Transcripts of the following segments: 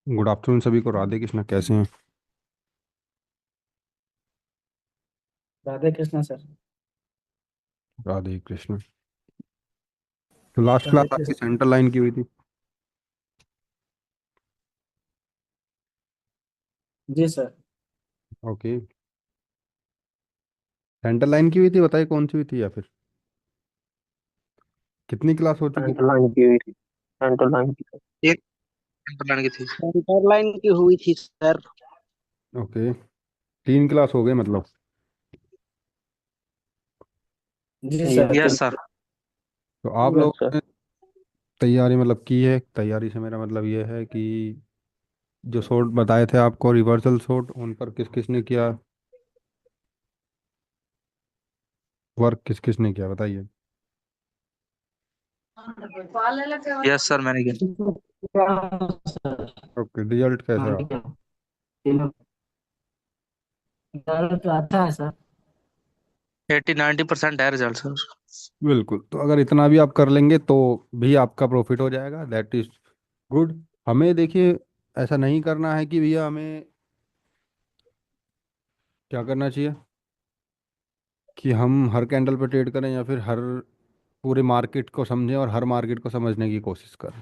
Good afternoon सभी को। राधे कृष्णा, कैसे हैं? राधे कृष्णा सर। राधे कृष्णा। तो लास्ट राधे क्लास आपकी कृष्णा। सेंटर लाइन की हुई थी? जी सर। ओके। सेंटर लाइन की हुई थी, बताइए कौन सी हुई थी, या फिर कितनी क्लास हो चुकी? सेंटर लाइन की हुई थी। सेंटर लाइन की थी। एक सेंटर लाइन की थी। सेंटर लाइन की हुई थी सर। ओके। 3 क्लास हो गए मतलब। जी सर, यस तीन। Yes sir. तो आप यस लोगों सर। ने तैयारी मतलब की है? तैयारी से मेरा मतलब ये है कि जो शॉट बताए थे आपको, रिवर्सल शॉट, उन पर किस किस ने किया वर्क? किस किस ने किया बताइए। यस सर, मैंने किया। ओके, रिजल्ट कैसा हाँ, रहा? ठीक है। तीनों। रिजल्ट तो अच्छा है सर। 80-90% है रिजल्ट सर। बिल्कुल, तो अगर इतना भी आप कर लेंगे तो भी आपका प्रॉफिट हो जाएगा, दैट इज गुड। हमें देखिए, ऐसा नहीं करना है कि भैया हमें क्या करना चाहिए कि हम हर कैंडल पे ट्रेड करें या फिर हर पूरे मार्केट को समझें और हर मार्केट को समझने की कोशिश करें।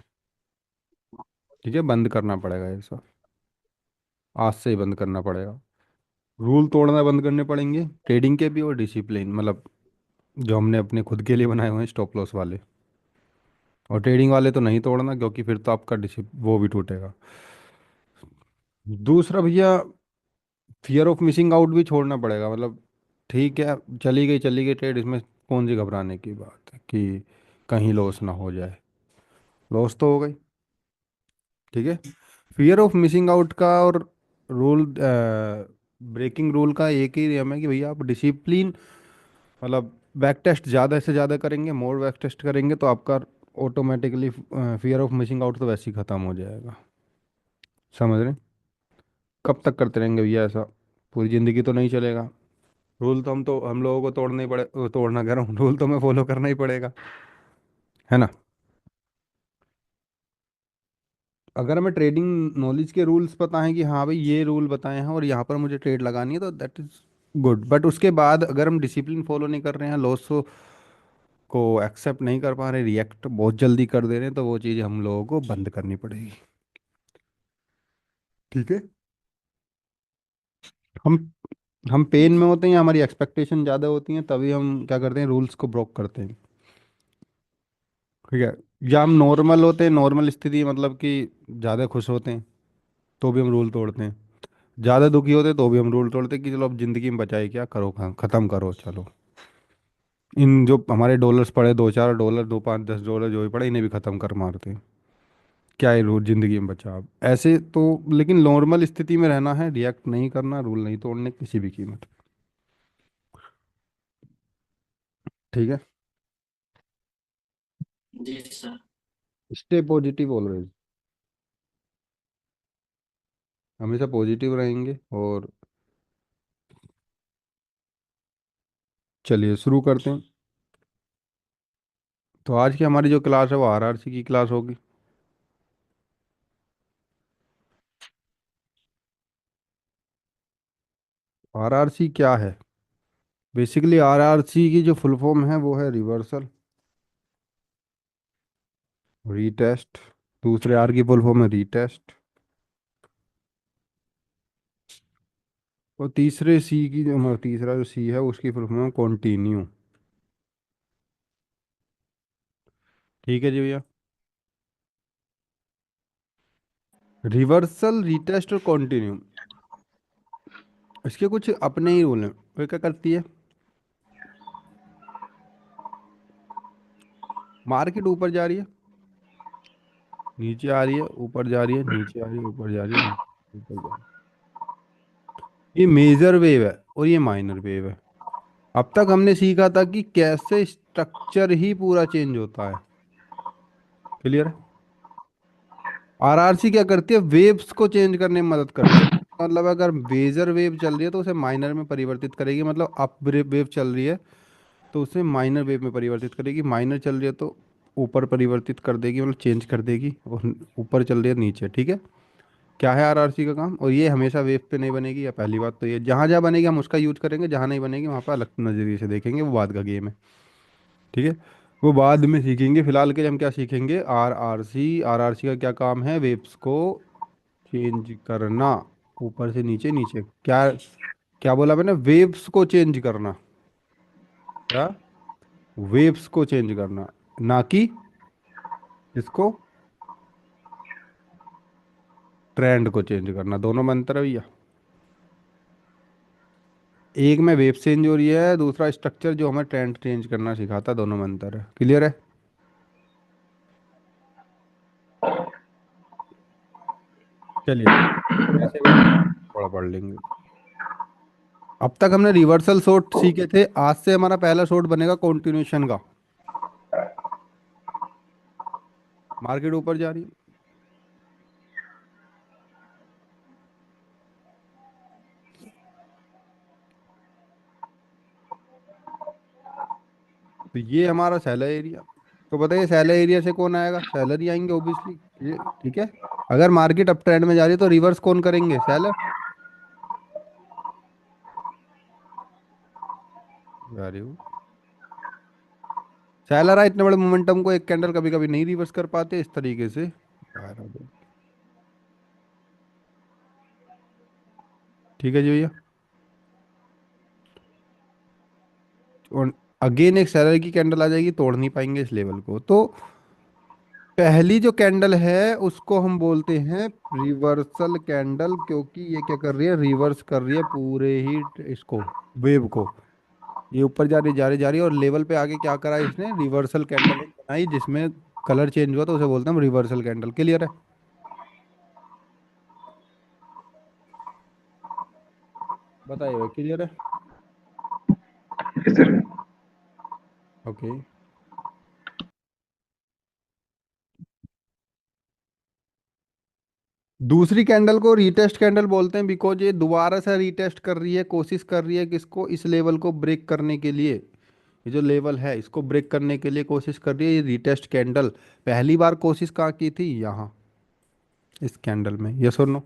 ठीक है, बंद करना पड़ेगा ये सब। आज से ही बंद करना पड़ेगा। रूल तोड़ना बंद करने पड़ेंगे, ट्रेडिंग के भी और डिसिप्लिन, मतलब जो हमने अपने खुद के लिए बनाए हुए हैं स्टॉप लॉस वाले। और ट्रेडिंग वाले तो नहीं तोड़ना, क्योंकि फिर तो आपका डिसिप वो भी टूटेगा। दूसरा भैया, फियर ऑफ मिसिंग आउट भी छोड़ना पड़ेगा। मतलब ठीक है, चली गई ट्रेड, इसमें कौन सी घबराने की बात है कि कहीं लॉस ना हो जाए। लॉस तो हो गई। ठीक है। फियर ऑफ मिसिंग आउट का और रूल ब्रेकिंग रूल का एक ही नियम है कि भैया आप डिसिप्लिन, मतलब बैक टेस्ट ज़्यादा से ज़्यादा करेंगे, मोर बैक टेस्ट करेंगे तो आपका automatically fear of missing out तो वैसे ही ख़त्म हो जाएगा। समझ रहे हैं? कब तक करते रहेंगे भैया ऐसा? पूरी ज़िंदगी तो नहीं चलेगा। रूल तो हम लोगों को तोड़ना ही पड़े, तोड़ना कह रहा हूँ, रूल तो हमें फॉलो करना ही पड़ेगा, है ना? अगर हमें ट्रेडिंग नॉलेज के रूल्स पता हैं कि हाँ भाई ये रूल बताए हैं और यहाँ पर मुझे ट्रेड लगानी है, तो दैट इज गुड। बट उसके बाद अगर हम डिसिप्लिन फॉलो नहीं कर रहे हैं, लॉस को एक्सेप्ट नहीं कर पा रहे, रिएक्ट बहुत जल्दी कर दे रहे हैं, तो वो चीज़ हम लोगों को बंद करनी पड़ेगी। ठीक है। हम हम पेन में होते हैं या हमारी एक्सपेक्टेशन ज़्यादा होती हैं, तभी हम क्या करते हैं, रूल्स को ब्रोक करते हैं। ठीक है। या हम नॉर्मल होते हैं, नॉर्मल स्थिति मतलब कि ज़्यादा खुश होते हैं, तो भी हम रूल तोड़ते हैं। ज़्यादा दुखी होते तो भी हम रूल तोड़ते कि चलो अब ज़िंदगी में बचाए क्या, करो ख़त्म करो चलो। इन जो हमारे डॉलर्स पड़े, 2-4 डॉलर, 2-5-10 डॉलर जो भी पड़े, इन्हें भी ख़त्म कर मारते हैं। क्या है, रोज ज़िंदगी में बचा अब ऐसे तो। लेकिन नॉर्मल स्थिति में रहना है, रिएक्ट नहीं करना, रूल नहीं तोड़ने किसी भी कीमत। ठीक है। जी सर। Stay positive always. हमेशा पॉजिटिव रहेंगे। और चलिए शुरू करते हैं। तो आज की हमारी जो क्लास है वो आरआरसी की क्लास होगी। आरआरसी क्या है? बेसिकली आरआरसी की जो फुल फॉर्म है वो है रिवर्सल, रीटेस्ट। दूसरे आर की फुल फॉर्म है रीटेस्ट। और तीसरे सी की जो तीसरा जो सी है उसकी फुल फॉर्म है कंटिन्यू। ठीक है जी भैया। रिवर्सल, रीटेस्ट और कंटिन्यू, इसके कुछ अपने ही रूल हैं। वो क्या करती है, मार्केट ऊपर जा रही है, नीचे आ रही है, ऊपर जा रही है, नीचे आ रही है, ऊपर जा रही है, ऊपर जा रही है। ये मेजर वेव है और ये माइनर वेव है। अब तक हमने सीखा था कि कैसे स्ट्रक्चर ही पूरा चेंज होता है। क्लियर है? आरआरसी क्या करती है, वेव्स को चेंज करने में मदद करती है। मतलब अगर मेजर वेव चल रही है तो उसे माइनर में परिवर्तित करेगी, मतलब अप वेव चल रही है तो उसे माइनर वेव में परिवर्तित करेगी, माइनर चल रही है तो ऊपर परिवर्तित कर देगी, मतलब चेंज कर देगी, और ऊपर चल रही है नीचे। ठीक है। क्या है आरआरसी का काम, और ये हमेशा वेव पे नहीं बनेगी, या पहली बात तो ये जहाँ जहाँ बनेगी हम उसका यूज करेंगे, जहाँ नहीं बनेगी वहाँ पर अलग नज़रिए से देखेंगे, वो बाद का गेम है। ठीक है, वो बाद में सीखेंगे, फिलहाल के लिए हम क्या सीखेंगे, आरआरसी। आरआरसी का क्या काम है, वेव्स को चेंज करना, ऊपर से नीचे, नीचे क्या, क्या बोला मैंने, वेव्स को चेंज करना, क्या, वेव्स को चेंज करना, ना कि इसको, ट्रेंड को चेंज करना। दोनों में अंतर है भैया, एक में वेव चेंज हो रही है, दूसरा स्ट्रक्चर जो हमें ट्रेंड चेंज करना सिखाता है, दोनों में अंतर है। क्लियर है? चलिए कैसे बनता है थोड़ा पढ़ लेंगे। अब तक हमने रिवर्सल शॉट सीखे थे, आज से हमारा पहला शॉट बनेगा कॉन्टिन्यूशन का। मार्केट ऊपर जा रही है, तो ये हमारा सेलर एरिया। तो बताइए सेलर एरिया से कौन आएगा, सेलर ही आएंगे ओब्वियसली। ये ठीक है, अगर मार्केट अप ट्रेंड में जा रही है तो रिवर्स कौन करेंगे, सेलर। Very good. सेलर आए इतने बड़े मोमेंटम को एक कैंडल कभी कभी नहीं रिवर्स कर पाते इस तरीके से, बाहर आ जाओ। ठीक है जी भैया, और अगेन एक सेलर की कैंडल आ जाएगी, तोड़ नहीं पाएंगे इस लेवल को। तो पहली जो कैंडल है उसको हम बोलते हैं रिवर्सल कैंडल, क्योंकि ये क्या कर रही है, रिवर्स कर रही है पूरे ही इसको, वेव को। ये ऊपर जा रही, जा रही, जा रही है, और लेवल पे आके क्या करा इसने, रिवर्सल कैंडल एक बनाई, जिसमें कलर चेंज हुआ, तो उसे बोलते हैं हम रिवर्सल कैंडल। क्लियर है? बताइए भाई, क्लियर है? Yes sir. ओके। दूसरी कैंडल को रीटेस्ट कैंडल बोलते हैं, बिकॉज ये दोबारा से रीटेस्ट कर रही है, कोशिश कर रही है किसको, इस लेवल को ब्रेक करने के लिए। ये जो लेवल है इसको ब्रेक करने के लिए कोशिश कर रही है ये रीटेस्ट कैंडल। पहली बार कोशिश कहाँ की थी, यहाँ, इस कैंडल में। यस और नो?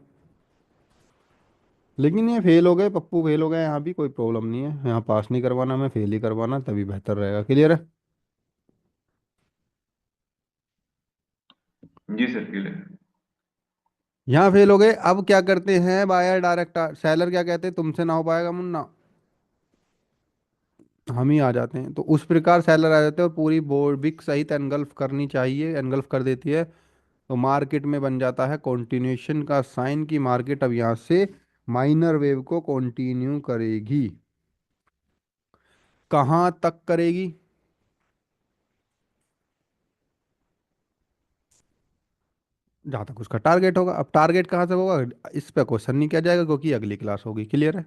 लेकिन ये फेल हो गए, पप्पू फेल हो गए, यहाँ भी कोई प्रॉब्लम नहीं है, यहाँ पास नहीं करवाना, हमें फेल ही करवाना, तभी बेहतर रहेगा। क्लियर है? जी सर, क्लियर। यहाँ फेल हो गए, अब क्या करते हैं बायर डायरेक्ट, सेलर क्या कहते हैं, तुमसे ना हो पाएगा मुन्ना, हम ही आ जाते हैं। तो उस प्रकार सेलर आ जाते हैं और पूरी बोर्ड बिक सहित एनगल्फ करनी चाहिए, एनगल्फ कर देती है। तो मार्केट में बन जाता है कॉन्टिन्यूशन का साइन, की मार्केट अब यहाँ से माइनर वेव को कंटिन्यू करेगी। कहाँ तक करेगी, जहाँ तक उसका टारगेट होगा। अब टारगेट कहाँ से होगा, इस पे क्वेश्चन नहीं किया जाएगा, क्योंकि अगली क्लास होगी। क्लियर है?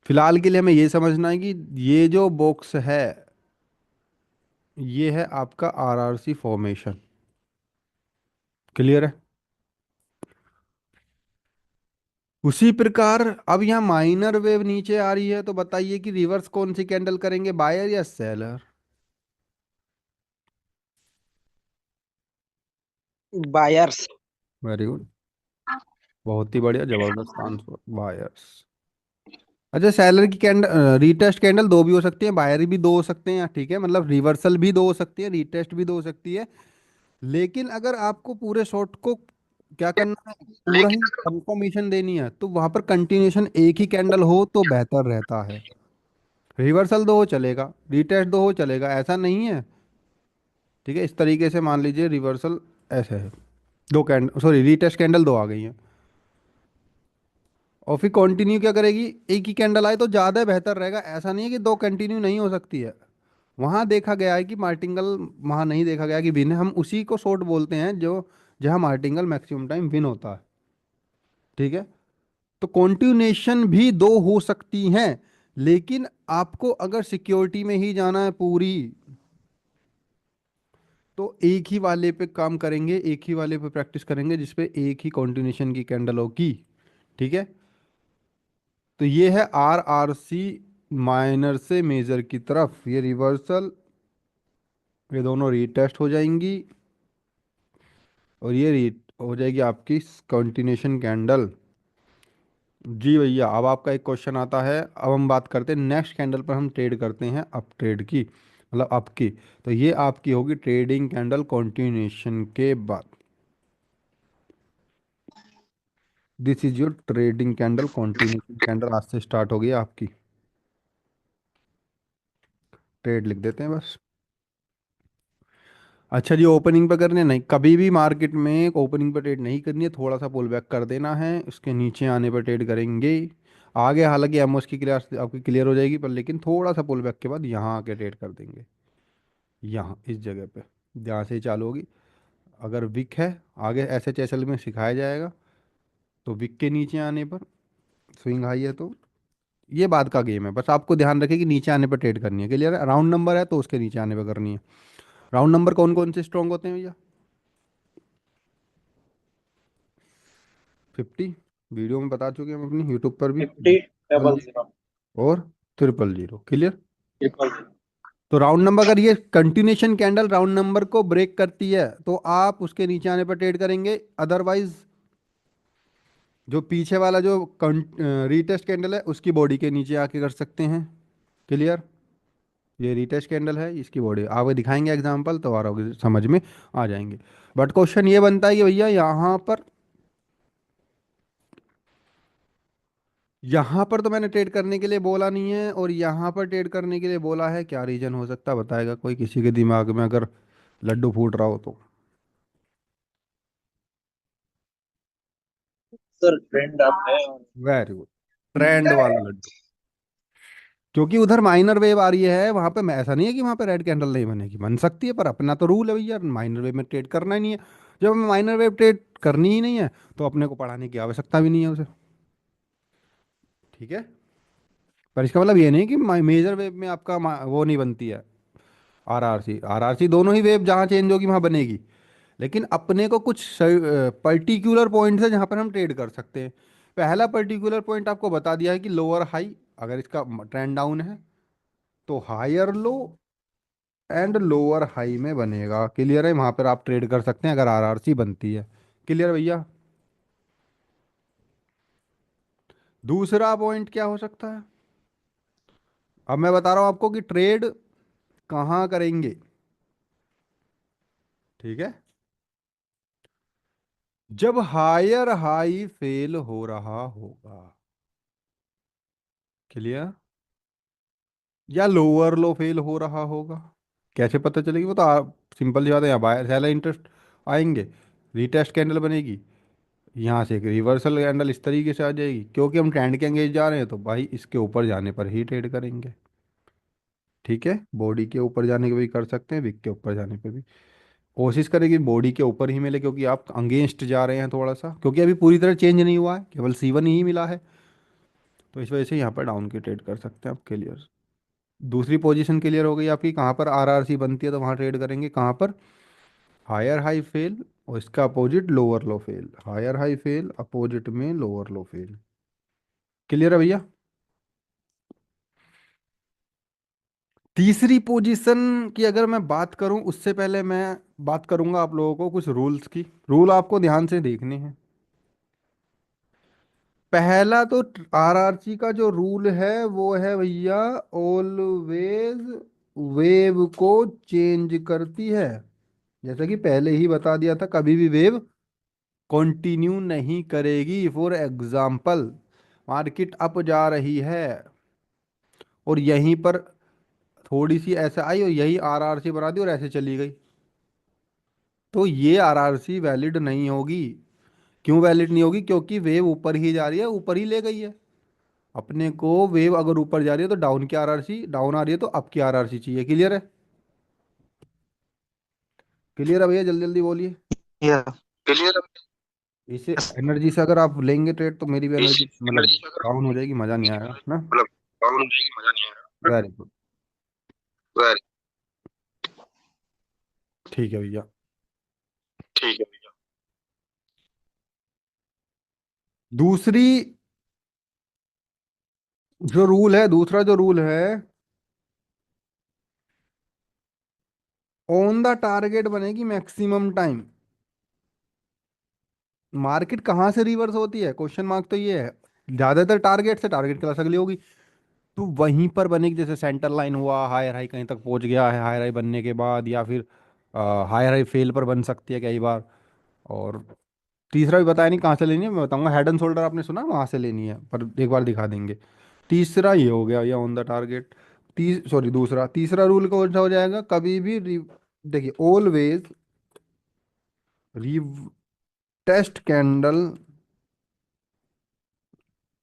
फिलहाल के लिए हमें ये समझना है कि ये जो बॉक्स है ये है आपका आरआरसी फॉर्मेशन। क्लियर है? उसी प्रकार अब यहाँ माइनर वेव नीचे आ रही है, तो बताइए कि रिवर्स कौन सी कैंडल करेंगे, बायर या सेलर। बायर्स। वेरी गुड, बहुत ही बढ़िया, जबरदस्त आंसर, बायर्स। अच्छा, सेलर की कैंडल, रीटेस्ट कैंडल दो भी हो सकती है, बायर भी दो हो सकते हैं, ठीक है, मतलब रिवर्सल भी दो हो सकती है, रीटेस्ट भी दो हो सकती है। लेकिन अगर आपको पूरे शॉट को क्या करना है, पूरा ही कंफर्मेशन देनी है, तो वहां पर कंटिन्यूशन एक ही कैंडल हो तो बेहतर रहता है। रिवर्सल दो हो चलेगा, रीटेस्ट दो हो चलेगा, ऐसा नहीं है। ठीक है, इस तरीके से मान लीजिए रिवर्सल ऐसे है, दो कैंडल, सॉरी रीटेस्ट कैंडल दो आ गई हैं, और फिर कंटिन्यू क्या करेगी, एक ही कैंडल आए तो ज़्यादा बेहतर रहेगा। ऐसा नहीं है कि दो कंटिन्यू नहीं हो सकती है, वहाँ देखा गया है कि मार्टिंगल, वहाँ नहीं देखा गया कि विन है, हम उसी को शॉर्ट बोलते हैं जो, जहाँ मार्टिंगल मैक्सिमम टाइम विन होता है। ठीक है, तो कॉन्टिन्यूशन भी दो हो सकती हैं, लेकिन आपको अगर सिक्योरिटी में ही जाना है पूरी, तो एक ही वाले पे काम करेंगे, एक ही वाले पे प्रैक्टिस करेंगे जिसपे एक ही कॉन्टिन्यूशन की कैंडल होगी। ठीक है, तो ये है आर आर सी माइनर से मेजर की तरफ, ये रिवर्सल, ये दोनों रीटेस्ट हो जाएंगी, और ये रीट हो जाएगी आपकी कंटिन्यूशन कैंडल। जी भैया, अब आपका एक क्वेश्चन आता है। अब हम बात करते हैं नेक्स्ट कैंडल पर, हम ट्रेड करते हैं अप ट्रेड की, मतलब अप की। तो ये आपकी होगी ट्रेडिंग कैंडल कंटिन्यूशन के बाद। This is your trading candle continuation candle, आज से स्टार्ट हो गई आपकी। ट्रेड लिख देते हैं बस। अच्छा जी, ओपनिंग पे करनी है नहीं, कभी भी मार्केट में ओपनिंग पे ट्रेड नहीं करनी है, थोड़ा सा पुल बैक कर देना है, उसके नीचे आने पर ट्रेड करेंगे। आगे हालांकि एमओएस की क्लियर आपकी क्लियर हो जाएगी, पर लेकिन थोड़ा सा पुल बैक के बाद यहाँ आके ट्रेड कर देंगे, यहाँ इस जगह पे, जहाँ से ही चालू होगी। अगर विक है, आगे एस एच एस एल में सिखाया जाएगा, तो विक के नीचे आने पर स्विंग हाई है, तो ये बाद का गेम है, बस आपको ध्यान रखें कि नीचे आने पर ट्रेड करनी है। क्लियर है? राउंड नंबर है तो उसके नीचे आने पर करनी है। राउंड नंबर कौन कौन से स्ट्रॉन्ग होते हैं भैया? 50, वीडियो में बता चुके हैं हम अपनी यूट्यूब पर भी। 50 डबल डबल जीरो जीरो और triple zero. Clear? Triple zero. तो राउंड नंबर, अगर ये कंटिन्यूशन कैंडल राउंड नंबर को ब्रेक करती है तो आप उसके नीचे आने पर ट्रेड करेंगे, अदरवाइज जो पीछे वाला जो रीटेस्ट कैंडल है उसकी बॉडी के नीचे आके कर सकते हैं। क्लियर? ये रीटेस्ट कैंडल है, इसकी बॉडी आगे दिखाएंगे एग्जांपल, तो और आगे समझ में आ जाएंगे। बट क्वेश्चन ये बनता है कि भैया यहाँ पर तो मैंने ट्रेड करने के लिए बोला नहीं है, और यहाँ पर ट्रेड करने के लिए बोला है, क्या रीजन हो सकता है बताएगा कोई, किसी के दिमाग में अगर लड्डू फूट रहा हो तो? सर ट्रेंड अप है और वेरी गुड, ट्रेंड वाला लड्डू। क्योंकि उधर माइनर वेव आ रही है, वहां पे ऐसा नहीं है कि वहां पे रेड कैंडल नहीं बनेगी, बन सकती है, पर अपना तो रूल है भैया, माइनर वेव में ट्रेड करना ही नहीं है। जब हमें माइनर वेव ट्रेड करनी ही नहीं है, तो अपने को पढ़ाने की आवश्यकता भी नहीं है उसे। ठीक है? पर इसका मतलब ये नहीं कि मेजर वेव में आपका वो नहीं बनती है, आरआरसी दोनों ही वेव जहाँ चेंज होगी वहाँ बनेगी। लेकिन अपने को कुछ पर्टिकुलर पॉइंट्स है जहाँ पर हम ट्रेड कर सकते हैं। पहला पर्टिकुलर पॉइंट आपको बता दिया है कि लोअर हाई, अगर इसका ट्रेंड डाउन है तो higher low and lower high में बनेगा। क्लियर है? वहां पर आप ट्रेड कर सकते हैं अगर आरआरसी बनती है। क्लियर भैया? दूसरा पॉइंट क्या हो सकता है? अब मैं बता रहा हूं आपको कि ट्रेड कहाँ करेंगे। ठीक है? जब हायर हाई फेल हो रहा होगा। क्लियर? या लोअर लो फेल हो रहा होगा। कैसे पता चलेगी? वो तो सिंपल सी बात है, यहाँ बायर सेलर इंटरेस्ट आएंगे, रीटेस्ट कैंडल बनेगी, यहाँ से एक रिवर्सल कैंडल इस तरीके से आ जाएगी, क्योंकि हम ट्रेंड के एंगेज जा रहे हैं तो भाई इसके ऊपर जाने पर ही ट्रेड करेंगे। ठीक है? बॉडी के ऊपर जाने के भी कर सकते हैं, विक के ऊपर जाने पे भी कोशिश करें कि बॉडी के ऊपर ही मिले, क्योंकि आप अगेंस्ट जा रहे हैं थोड़ा सा, क्योंकि अभी पूरी तरह चेंज नहीं हुआ है, केवल C1 ही मिला है। तो इस वजह से यहाँ पर डाउन की ट्रेड कर सकते हैं आप। क्लियर? दूसरी पोजीशन क्लियर हो गई आपकी, कहाँ पर आरआरसी बनती है तो वहाँ ट्रेड करेंगे, कहाँ पर? हायर हाई फेल और इसका opposite lower low fail, higher high fail opposite में लोअर लो फेल। क्लियर है भैया? तीसरी पोजीशन की अगर मैं बात करूं, उससे पहले मैं बात करूंगा आप लोगों को कुछ रूल्स की। रूल आपको ध्यान से देखने हैं। पहला तो आरआरसी का जो रूल है वो है भैया, ऑलवेज वेव को चेंज करती है। जैसा कि पहले ही बता दिया था, कभी भी वेव कंटिन्यू नहीं करेगी। फॉर एग्जाम्पल, मार्केट अप जा रही है और यहीं पर थोड़ी सी ऐसे आई और यही आरआरसी बना दी और ऐसे चली गई, तो ये आरआरसी वैलिड नहीं होगी। क्यों वैलिड नहीं होगी? क्योंकि वेव ऊपर ही जा रही है, ऊपर ही ले गई है। अपने को वेव अगर ऊपर जा रही है तो डाउन की आरआरसी, डाउन आ रही है तो अप की आरआरसी चाहिए। क्लियर है? क्लियर है भैया? जल्दी जल्दी बोलिए। या क्लियर। इसे एनर्जी से अगर आप लेंगे ट्रेड तो मेरी भी एनर्जी मतलब डाउन हो जाएगी, मजा नहीं आएगा ना। मतलब डाउन जाएगी, मजा नहीं आएगा। Very good. वेरी ठीक है भैया। ठीक है भैया। दूसरी जो रूल है, दूसरा जो रूल है, ऑन द टारगेट बनेगी मैक्सिमम टाइम। मार्केट कहाँ से रिवर्स होती है, क्वेश्चन मार्क तो ये है। ज्यादातर टारगेट से टारगेट क्लास अगली होगी, तो वहीं पर बनेगी। जैसे सेंटर लाइन हुआ, हायर हाई कहीं तक पहुंच गया है, हायर हाई बनने के बाद, या फिर हायर हाई फेल पर बन सकती है कई बार। और तीसरा भी बताया नहीं कहाँ से लेनी है, मैं बताऊंगा। हेड एंड शोल्डर आपने सुना, वहां से लेनी है, पर एक बार दिखा देंगे। तीसरा ये हो गया, ये ऑन द टारगेट। सॉरी, दूसरा, तीसरा रूल कौन सा हो जाएगा, कभी भी देखिए, always test candle,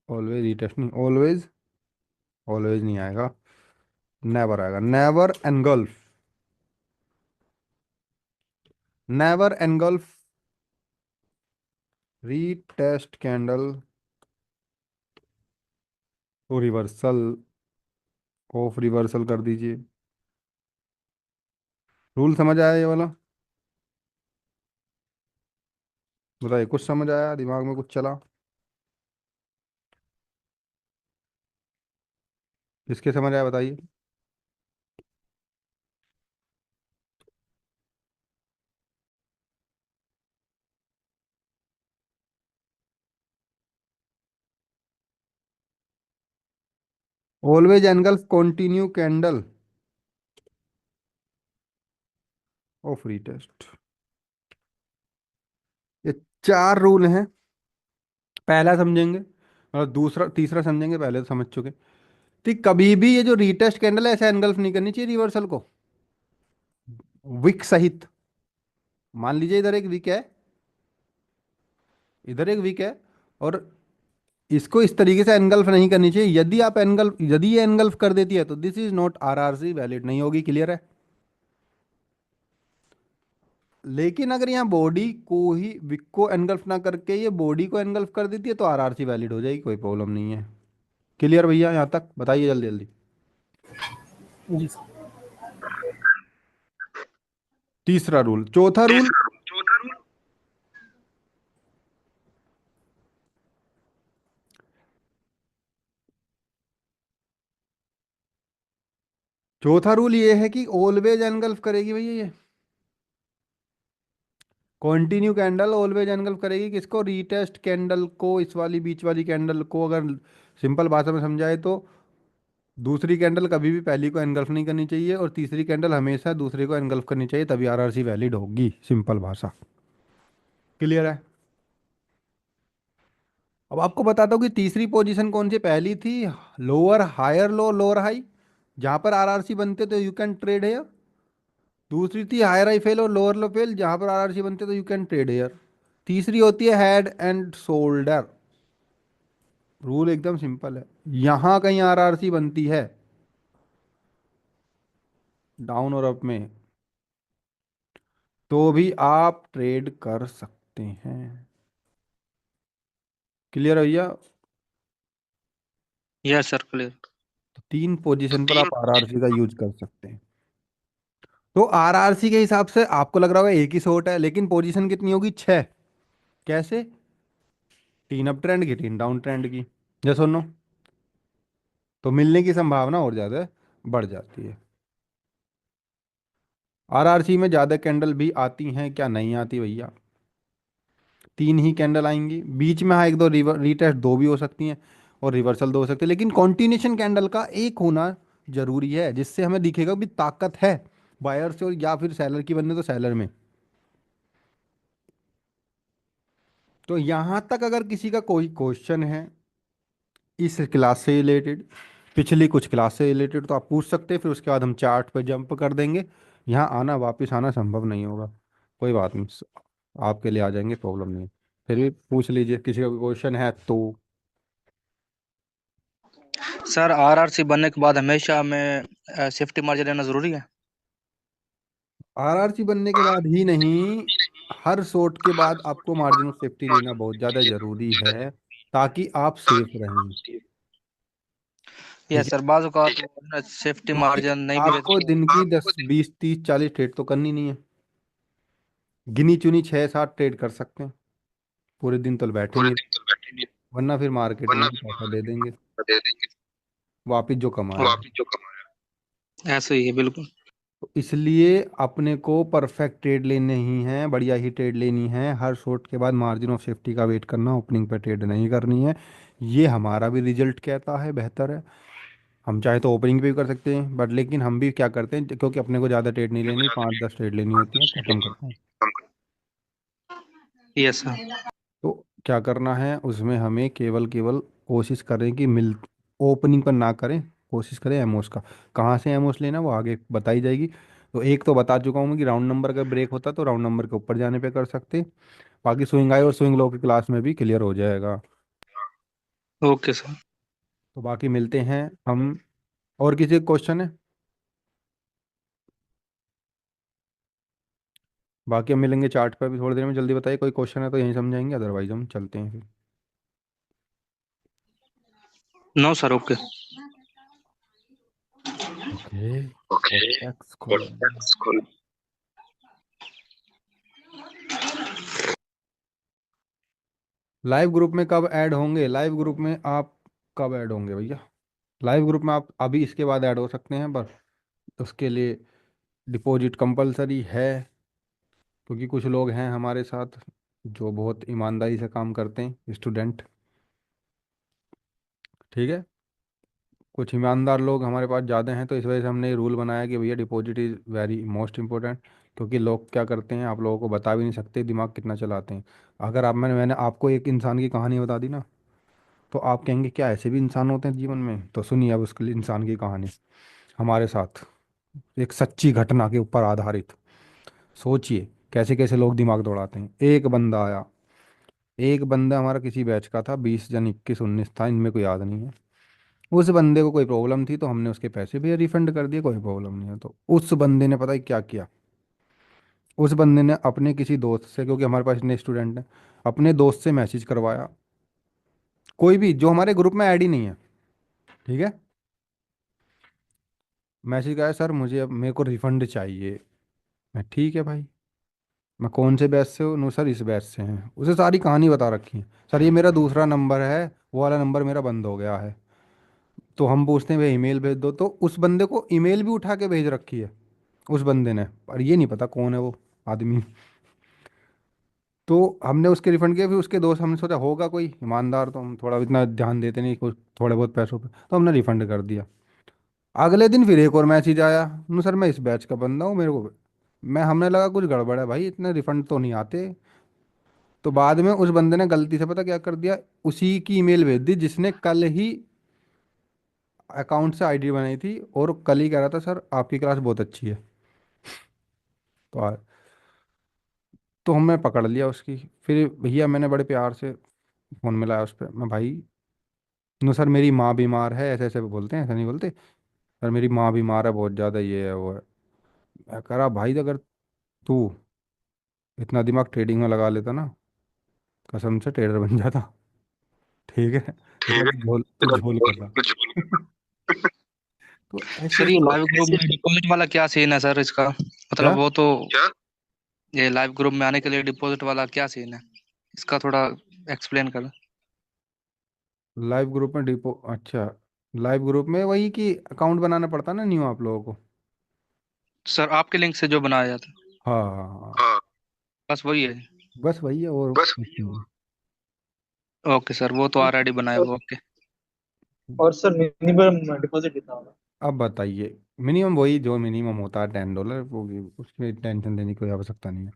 always retest नहीं, ऑलवेज, ऑलवेज नहीं आएगा, नेवर आएगा, never engulf, never engulf retest candle तो रिवर्सल, ऑफ रिवर्सल कर दीजिए। रूल समझ आया ये वाला? बताइए, कुछ समझ आया, दिमाग में कुछ चला? किसके समझ आया बताइए। Always engulf continue candle of retest, ये चार रूल हैं। पहला समझेंगे और दूसरा तीसरा समझेंगे, पहले तो समझ चुके। ठीक, कभी भी ये जो रीटेस्ट कैंडल है ऐसे एनगल्फ नहीं करनी चाहिए रिवर्सल को, विक सहित। मान लीजिए इधर एक विक है, इधर एक विक है, और इसको इस तरीके से एनगल्फ नहीं करनी चाहिए। यदि आप एनगल्फ, यदि ये एनगल्फ कर देती है तो this is not RRC, valid नहीं होगी। क्लियर है? लेकिन अगर यहाँ बॉडी को ही विक को एनगल्फ ना करके ये बॉडी को एनगल्फ कर देती है तो आरआरसी वैलिड हो जाएगी, कोई प्रॉब्लम नहीं है। क्लियर भैया, यहाँ तक बताइए जल्दी जल्दी। जी सर। तीसरा रूल, चौथा रूल, चौथा रूल ये है कि ऑलवेज एनगल्फ करेगी भैया ये, कॉन्टिन्यू कैंडल ऑलवेज एनगल्फ करेगी किसको, रीटेस्ट कैंडल को, इस वाली बीच वाली कैंडल को। अगर सिंपल भाषा में समझाए तो दूसरी कैंडल कभी भी पहली को एनगल्फ नहीं करनी चाहिए, और तीसरी कैंडल हमेशा दूसरे को एनगल्फ करनी चाहिए, तभी आरआरसी वैलिड होगी, सिंपल भाषा। क्लियर है? अब आपको बताता हूँ कि तीसरी पोजीशन कौन सी, पहली थी lower higher low, lower high, जहां पर आरआरसी बनते तो यू कैन ट्रेड हेयर। दूसरी थी हायर हाई फेल और लोअर लो फेल, जहां पर आरआरसी बनते तो यू कैन ट्रेड हेयर। तीसरी होती है हेड एंड शोल्डर। रूल एकदम सिंपल है, यहां कहीं आरआरसी बनती है डाउन और अप में, तो भी आप ट्रेड कर सकते हैं। क्लियर है भैया? Yes sir, clear. तो तीन पोजीशन पर आप आरआरसी का यूज कर सकते हैं। तो आरआरसी के हिसाब से आपको लग रहा होगा एक ही शॉट है, लेकिन पोजीशन कितनी होगी, छह। कैसे? तीन अप ट्रेंड की, तीन डाउन ट्रेंड की, जैसे सुनो, तो मिलने की संभावना और ज्यादा बढ़ जाती है। आरआरसी में ज्यादा कैंडल भी आती हैं क्या? नहीं आती भैया, तीन ही कैंडल आएंगी। बीच में हाँ एक दो रीटेस्ट दो भी हो सकती हैं, और रिवर्सल दो हो सकते हैं, लेकिन कॉन्टिन्यूशन कैंडल का एक होना जरूरी है, जिससे हमें दिखेगा भी ताकत है बायर से, और या फिर सेलर की बनने तो सेलर में। तो यहां तक अगर किसी का कोई क्वेश्चन है इस क्लास से रिलेटेड, पिछली कुछ क्लास से रिलेटेड, तो आप पूछ सकते हैं, फिर उसके बाद हम चार्ट पर जंप कर देंगे। यहाँ आना, वापस आना संभव नहीं होगा, कोई बात नहीं, आपके लिए आ जाएंगे, प्रॉब्लम नहीं। फिर भी पूछ लीजिए, किसी का क्वेश्चन है तो। सर आरआरसी बनने के बाद हमेशा हमें सेफ्टी मार्जिन लेना जरूरी है? आरआरसी बनने के बाद ही नहीं, हर शॉट के बाद आपको मार्जिन ऑफ सेफ्टी लेना बहुत ज़्यादा ज़रूरी है, ताकि आप सेफ रहें। ठीक यस है? सर, बाज़ औक़ात सेफ्टी क्योंकि मार्जिन नहीं भी आपको लेते। दिन की 10 20 30 40 ट्रेड तो करनी नहीं है, गिनी चुनी 6 7 ट्रेड कर सकते हैं, पूरे दिन तो बैठे नहीं, वरना फिर मार्केट में ही पैसा दे देंगे वापिस जो कमाया है। ऐसे ही है बिल्कुल। तो इसलिए अपने को परफेक्ट ट्रेड लेने ही है, बढ़िया ही ट्रेड लेनी है, हर शॉट के बाद मार्जिन ऑफ सेफ्टी का वेट करना, ओपनिंग पर ट्रेड नहीं करनी है। ये हमारा भी रिजल्ट कहता है, बेहतर है। हम चाहे तो ओपनिंग पे भी कर सकते हैं, बट लेकिन हम भी क्या करते हैं, क्योंकि अपने को ज़्यादा ट्रेड नहीं लेनी, 5-10 ट्रेड लेनी होती है, ख़त्म करते हैं। Yes sir. तो क्या करना है उसमें, हमें केवल केवल कोशिश करें कि मिल ओपनिंग पर ना करें, कोशिश करें एमओस का। कहाँ से एमओस लेना वो आगे बताई जाएगी। तो एक तो बता चुका हूँ मैं कि राउंड नंबर का ब्रेक होता तो राउंड नंबर के ऊपर जाने पे कर सकते। बाकी स्विंग हाई और स्विंग लो की क्लास में भी क्लियर हो जाएगा। Okay sir. तो बाकी मिलते हैं हम। और किसी क्वेश्चन है? बाकी हम मिलेंगे चार्ट पर भी थोड़ी देर में, जल्दी बताइए, कोई क्वेश्चन है तो यहीं समझाएंगे, अदरवाइज हम चलते हैं फिर। No sir, okay. Okay. Okay. Cortex खोल लेंगे। स्कूल। लाइव ग्रुप में कब ऐड होंगे? लाइव ग्रुप में आप कब ऐड होंगे भैया? लाइव ग्रुप में आप अभी इसके बाद ऐड हो सकते हैं, बस उसके लिए डिपॉजिट कंपलसरी है। क्योंकि कुछ लोग हैं हमारे साथ जो बहुत ईमानदारी से काम करते हैं, स्टूडेंट। ठीक है। कुछ ईमानदार लोग हमारे पास ज़्यादा हैं, तो इस वजह से हमने ये रूल बनाया कि भैया deposit is very most important. क्योंकि लोग क्या करते हैं, आप लोगों को बता भी नहीं सकते दिमाग कितना चलाते हैं। अगर आप मैंने आपको एक इंसान की कहानी बता दी ना, तो आप कहेंगे क्या ऐसे भी इंसान होते हैं जीवन में? तो सुनिए अब उसके लिए इंसान की कहानी हमारे साथ, एक सच्ची घटना के ऊपर आधारित। सोचिए कैसे कैसे लोग दिमाग दौड़ाते हैं। एक बंदा आया, एक बंदा हमारा किसी बैच का था, 20 जन, 21-19 था, इनमें कोई याद नहीं है। उस बंदे को कोई प्रॉब्लम थी तो हमने उसके पैसे भी रिफंड कर दिए, कोई प्रॉब्लम नहीं है। तो उस बंदे ने पता है क्या किया? उस बंदे ने अपने किसी दोस्त से, क्योंकि हमारे पास इतने स्टूडेंट हैं, अपने दोस्त से मैसेज करवाया, कोई भी जो हमारे ग्रुप में ऐड ही नहीं है, ठीक है। मैसेज करा, सर मुझे अब मेरे को रिफंड चाहिए। मैं ठीक है भाई, मैं कौन से बैच से हूँ? नो सर इस बैच से हैं। उसे सारी कहानी बता रखी है, सर ये मेरा दूसरा नंबर है, वो वाला नंबर मेरा बंद हो गया है। तो हम पूछते हैं भाई ईमेल भेज दो, तो उस बंदे को ईमेल भी उठा के भेज रखी है उस बंदे ने, पर ये नहीं पता कौन है वो आदमी। तो हमने उसके रिफंड किया। फिर उसके दोस्त, हमने सोचा होगा कोई ईमानदार, तो हम थोड़ा इतना ध्यान देते नहीं कुछ, थोड़े बहुत पैसों पे, तो हमने रिफंड कर दिया। अगले दिन फिर एक और मैसेज आया, नो सर मैं इस बैच का बंदा हूँ, मेरे को मैं हमने लगा कुछ गड़बड़ है भाई, इतने रिफंड तो नहीं आते। तो बाद में उस बंदे ने गलती से पता क्या कर दिया, उसी की ईमेल भेज दी जिसने कल ही अकाउंट से आईडी बनाई थी, और कल ही कह रहा था सर आपकी क्लास बहुत अच्छी है। तो तो हमने पकड़ लिया उसकी। फिर भैया मैंने बड़े प्यार से फ़ोन मिलाया उस पर, मैं भाई, नो सर मेरी माँ बीमार है, ऐसे ऐसे बोलते हैं, ऐसा नहीं बोलते, सर मेरी माँ बीमार है बहुत ज़्यादा, ये है वो है। मैं कह रहा भाई अगर तू इतना दिमाग ट्रेडिंग में लगा लेता ना, कसम से ट्रेडर बन जाता। ठीक है। ठीक इतना है। तू झोल कर रहा। कुछ। तो ऐसे सर, ये ऐसे लाइव ग्रुप में डिपॉजिट वाला क्या सीन है सर इसका? मतलब क्या? वो तो, क्या? ये लाइव ग्रुप में आने के लिए डिपॉजिट वाला क्या सीन है, इसका थोड़ा एक्सप्लेन कर। लाइव ग्रुप में डिपो, अच्छा, लाइव ग्रुप में वही कि अकाउंट बनाना पड़ता ना न्यू आप लोगों को। सर आपके लिंक से जो बनाया जाता है, हाँ हाँ हाँ, हाँ। बस वही है। बस वही है और बस। कुछ नहीं ओके सर, वो तो ऑलरेडी बनाया हुआ, ओके। है। और सर मिनिमम डिपॉजिट कितना होगा? अब बताइए, मिनिमम वही जो मिनिमम होता है $10, वो भी उसमें टेंशन लेने की कोई आवश्यकता नहीं है।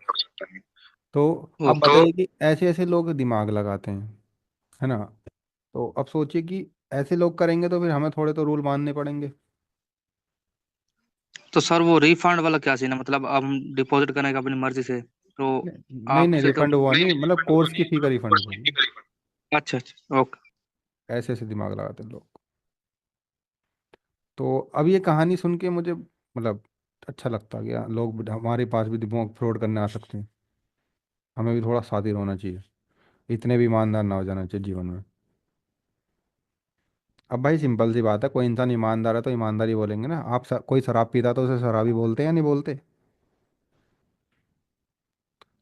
तो अब ओके। बताइए कि ऐसे ऐसे लोग दिमाग लगाते हैं, है ना। तो अब सोचिए कि ऐसे लोग करेंगे तो फिर हमें थोड़े तो रूल मानने पड़ेंगे। तो सर वो रिफंड वाला क्या सीन है? मतलब अब हम डिपॉजिट करेंगे अपनी मर्जी से तो नहीं नहीं, आपसे तो। रिफंड हुआ नहीं नहीं, नहीं, मतलब रिफंड हुआ कोर्स की नहीं, फी का मतलब रिफंड कोर्स हुआ की जी। फी का रिफंड। अच्छा अच्छा, ओके। ऐसे ऐसे दिमाग लगाते हैं लोग। तो अब ये कहानी सुन के मुझे मतलब अच्छा लगता गया, लोग हमारे पास भी दिमाग फ्रॉड करने आ सकते हैं, हमें भी थोड़ा शातिर होना चाहिए, इतने भी ईमानदार ना हो जाना चाहिए जीवन में। अब भाई सिंपल सी बात है, कोई इंसान ईमानदार है तो ईमानदारी बोलेंगे ना। आप कोई शराब पीता तो उसे शराबी बोलते हैं या नहीं बोलते?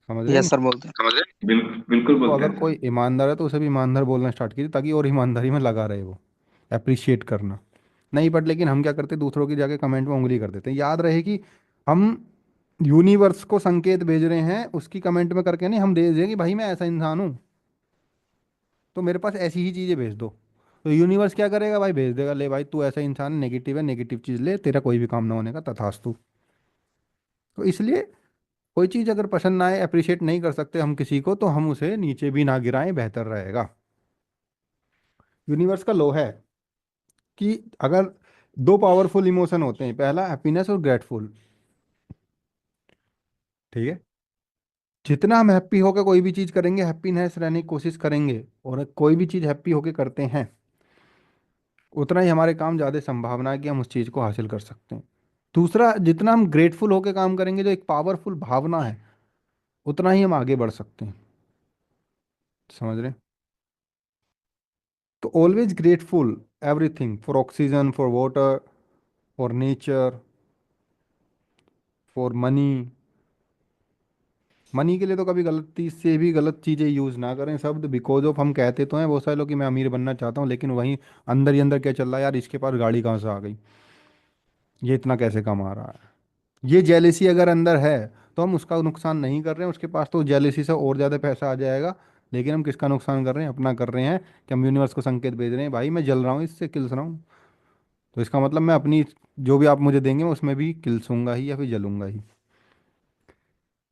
समझ रहे हैं यस नहीं? सर, बोलते हैं। समझ रहे? बिल्कुल बिल्कुल तो बोलते अगर हैं कोई सर। ईमानदार है तो उसे भी ईमानदार बोलना स्टार्ट कीजिए, ताकि और ईमानदारी में लगा रहे वो, अप्रिशिएट करना। नहीं बट लेकिन हम क्या करते हैं, दूसरों की जाके कमेंट में उंगली कर देते हैं। याद रहे कि हम यूनिवर्स को संकेत भेज रहे हैं, उसकी कमेंट में करके नहीं, हम दे दें कि भाई मैं ऐसा इंसान हूँ, तो मेरे पास ऐसी ही चीज़ें भेज दो। तो यूनिवर्स क्या करेगा भाई, भेज देगा, ले भाई तू ऐसा इंसान नेगेटिव है, नेगेटिव चीज़ ले, तेरा कोई भी काम ना होने का, तथास्तु। तो इसलिए कोई चीज़ अगर पसंद ना आए, अप्रिशिएट नहीं कर सकते हम किसी को, तो हम उसे नीचे भी ना गिराएं, बेहतर रहेगा। यूनिवर्स का लॉ है कि अगर दो पावरफुल इमोशन होते हैं, पहला हैप्पीनेस और ग्रेटफुल, ठीक है, जितना हम हैप्पी होकर कोई भी चीज़ करेंगे, हैप्पीनेस रहने की कोशिश करेंगे, और कोई भी चीज़ हैप्पी होकर करते हैं, उतना ही हमारे काम ज़्यादा संभावना है कि हम उस चीज़ को हासिल कर सकते हैं। दूसरा, जितना हम ग्रेटफुल होकर काम करेंगे, जो एक पावरफुल भावना है, उतना ही हम आगे बढ़ सकते हैं। समझ रहे हैं? तो always grateful everything, for oxygen, for water, for nature, for money. Money के लिए तो कभी गलती से भी गलत चीज़ें यूज़ ना करें शब्द, बिकॉज ऑफ हम कहते तो हैं बहुत सारे लोग कि मैं अमीर बनना चाहता हूँ, लेकिन वहीं अंदर ही अंदर क्या चल रहा है, यार इसके पास गाड़ी कहाँ से आ गई, ये इतना कैसे कमा रहा है। ये जेलेसी अगर अंदर है, तो हम उसका नुकसान नहीं कर रहे हैं, उसके पास तो जेलेसी से और ज़्यादा पैसा आ जाएगा, लेकिन हम किसका नुकसान कर रहे हैं, अपना कर रहे हैं, कि हम यूनिवर्स को संकेत भेज रहे हैं भाई मैं जल रहा हूँ, इससे किल्स रहा हूँ, तो इसका मतलब मैं अपनी जो भी आप मुझे देंगे मैं उसमें भी किल्सूंगा ही, या फिर जलूंगा ही।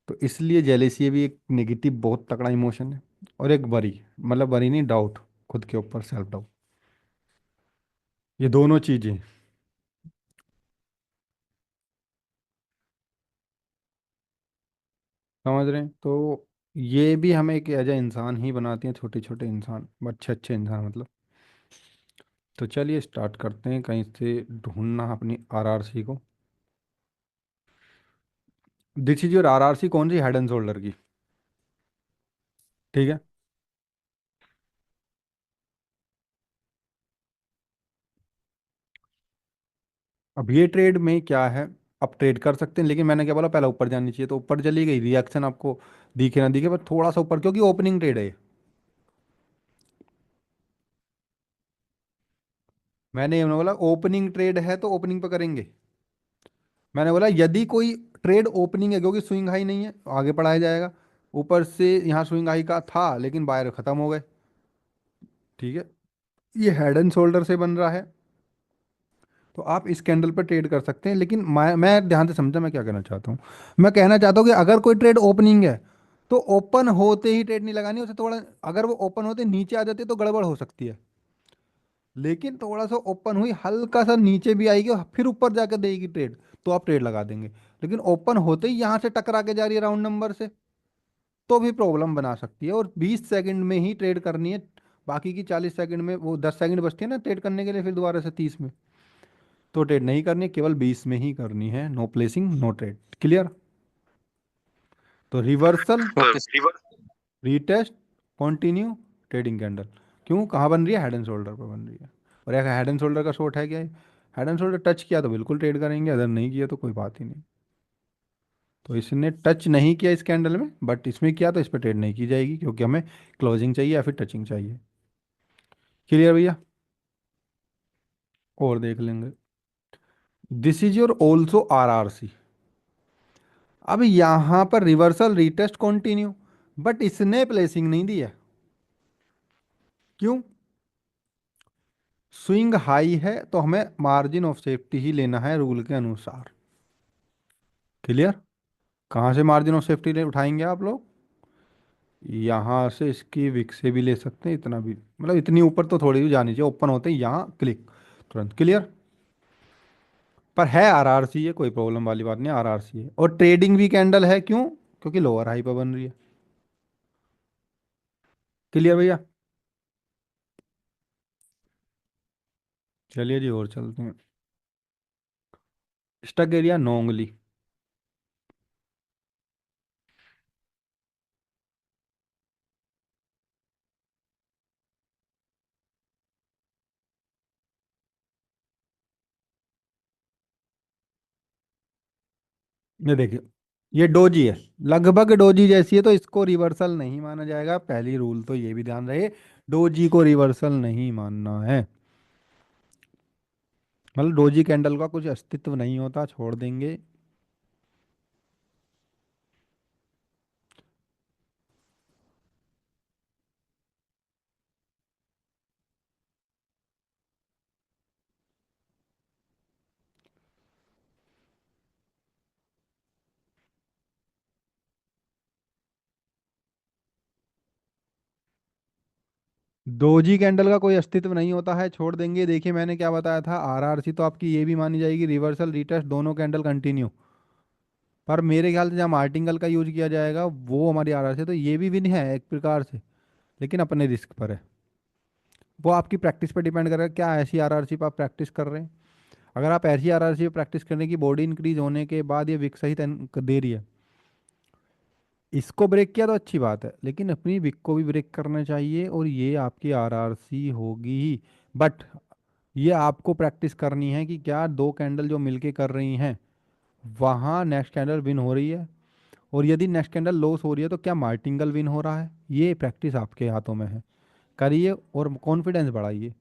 तो इसलिए जेलेसी भी एक नेगेटिव बहुत तगड़ा इमोशन है। और एक वरी, मतलब वरी नहीं, डाउट, खुद के ऊपर सेल्फ डाउट, ये दोनों चीज़ें, समझ रहे हैं? तो ये भी हमें एक एज ए इंसान ही बनाती हैं, छोटे छोटे इंसान, अच्छे अच्छे इंसान मतलब। तो चलिए स्टार्ट करते हैं कहीं से ढूंढना अपनी आरआरसी को। दिस इज योर आरआरसी, कौन सी, हेड एंड शोल्डर की, ठीक है। अब ये ट्रेड में क्या है, आप ट्रेड कर सकते हैं, लेकिन मैंने क्या बोला, पहले ऊपर जानी चाहिए, तो ऊपर चली गई, रिएक्शन आपको दिखे ना दिखे, बस थोड़ा सा ऊपर, क्योंकि ओपनिंग ट्रेड है ये। मैंने ये बोला ओपनिंग ट्रेड है तो ओपनिंग पे करेंगे। मैंने बोला यदि कोई ट्रेड ओपनिंग है, क्योंकि स्विंग हाई नहीं है, आगे बढ़ाया जाएगा, ऊपर से यहाँ स्विंग हाई का था लेकिन बायर खत्म हो गए, ठीक है, ये हेड एंड शोल्डर से बन रहा है, तो आप इस कैंडल पर ट्रेड कर सकते हैं। लेकिन मैं ध्यान से समझा मैं क्या कहना चाहता हूँ। मैं कहना चाहता हूँ कि अगर कोई ट्रेड ओपनिंग है, तो ओपन होते ही ट्रेड नहीं लगानी, उसे थोड़ा, अगर वो ओपन होते नीचे आ जाती है तो गड़बड़ हो सकती है, लेकिन थोड़ा सा ओपन हुई, हल्का सा नीचे भी आएगी और फिर ऊपर जाकर देगी ट्रेड, तो आप ट्रेड लगा देंगे। लेकिन ओपन होते ही यहाँ से टकरा के जा रही है राउंड नंबर से, तो भी प्रॉब्लम बना सकती है, और 20 सेकंड में ही ट्रेड करनी है। बाकी की 40 सेकंड में, वो 10 सेकंड बचती है ना ट्रेड करने के लिए, फिर दोबारा से 30 में, तो ट्रेड नहीं करनी है, केवल 20 में ही करनी है, no placing no trade, clear. तो reversal, okay. Retest, continue, trading candle. क्यों, कहाँ बन रही है, हेड एंड शोल्डर पर बन रही है, और एक हेड एंड शोल्डर का शॉर्ट है क्या है, हेड एंड शोल्डर टच किया तो बिल्कुल ट्रेड करेंगे, अगर नहीं किया तो कोई बात ही नहीं। तो इसने टच नहीं किया इस कैंडल में, बट इसमें किया, तो इस पर ट्रेड नहीं की जाएगी, क्योंकि हमें क्लोजिंग चाहिए या फिर टचिंग चाहिए। क्लियर भैया? और देख लेंगे, this is your also RRC. अब यहां पर रिवर्सल, रीटेस्ट, कंटिन्यू, बट इसने प्लेसिंग नहीं दी है। क्यों? स्विंग हाई है, तो हमें मार्जिन ऑफ सेफ्टी ही लेना है रूल के अनुसार। क्लियर? कहाँ से मार्जिन ऑफ सेफ्टी ले उठाएंगे आप लोग, यहाँ से, इसकी विक से भी ले सकते हैं, इतना भी, मतलब इतनी ऊपर तो थोड़ी भी जानी चाहिए, ओपन होते ही यहाँ क्लिक, तुरंत। क्लियर? पर है आरआरसी, ये कोई प्रॉब्लम वाली बात नहीं, आरआरसी है, और ट्रेडिंग भी कैंडल है, क्यों, क्योंकि लोअर हाई पर बन रही है। क्लियर भैया? चलिए जी और चलते हैं। स्टक एरिया 9 उंगली। ये देखिए, ये डोजी है, लगभग डोजी जैसी है, तो इसको रिवर्सल नहीं माना जाएगा, पहली रूल तो ये भी ध्यान रहे, डोजी को रिवर्सल नहीं मानना है, मतलब डोजी कैंडल का कुछ अस्तित्व नहीं होता, छोड़ देंगे। दोजी कैंडल का कोई अस्तित्व नहीं होता है, छोड़ देंगे। देखिए मैंने क्या बताया था, आरआरसी तो आपकी ये भी मानी जाएगी, रिवर्सल रिटेस्ट दोनों कैंडल कंटिन्यू। पर मेरे ख्याल से जहाँ मार्टिंगल का यूज किया जाएगा वो हमारी आरआरसी, तो ये भी विन है एक प्रकार से, लेकिन अपने रिस्क पर है। वो आपकी प्रैक्टिस पर डिपेंड करेगा, क्या ऐसी आरआरसी पर आप प्रैक्टिस कर रहे हैं। अगर आप ऐसी आरआरसी पे प्रैक्टिस करने की, बॉडी इंक्रीज होने के बाद ये विक सही दे रही है, इसको ब्रेक किया तो अच्छी बात है, लेकिन अपनी विक को भी ब्रेक करना चाहिए, और ये आपकी आरआरसी होगी ही। बट ये आपको प्रैक्टिस करनी है कि क्या दो कैंडल जो मिलके कर रही हैं वहाँ नेक्स्ट कैंडल विन हो रही है, और यदि नेक्स्ट कैंडल लॉस हो रही है तो क्या मार्टिंगल विन हो रहा है। ये प्रैक्टिस आपके हाथों में है, करिए और कॉन्फिडेंस बढ़ाइए।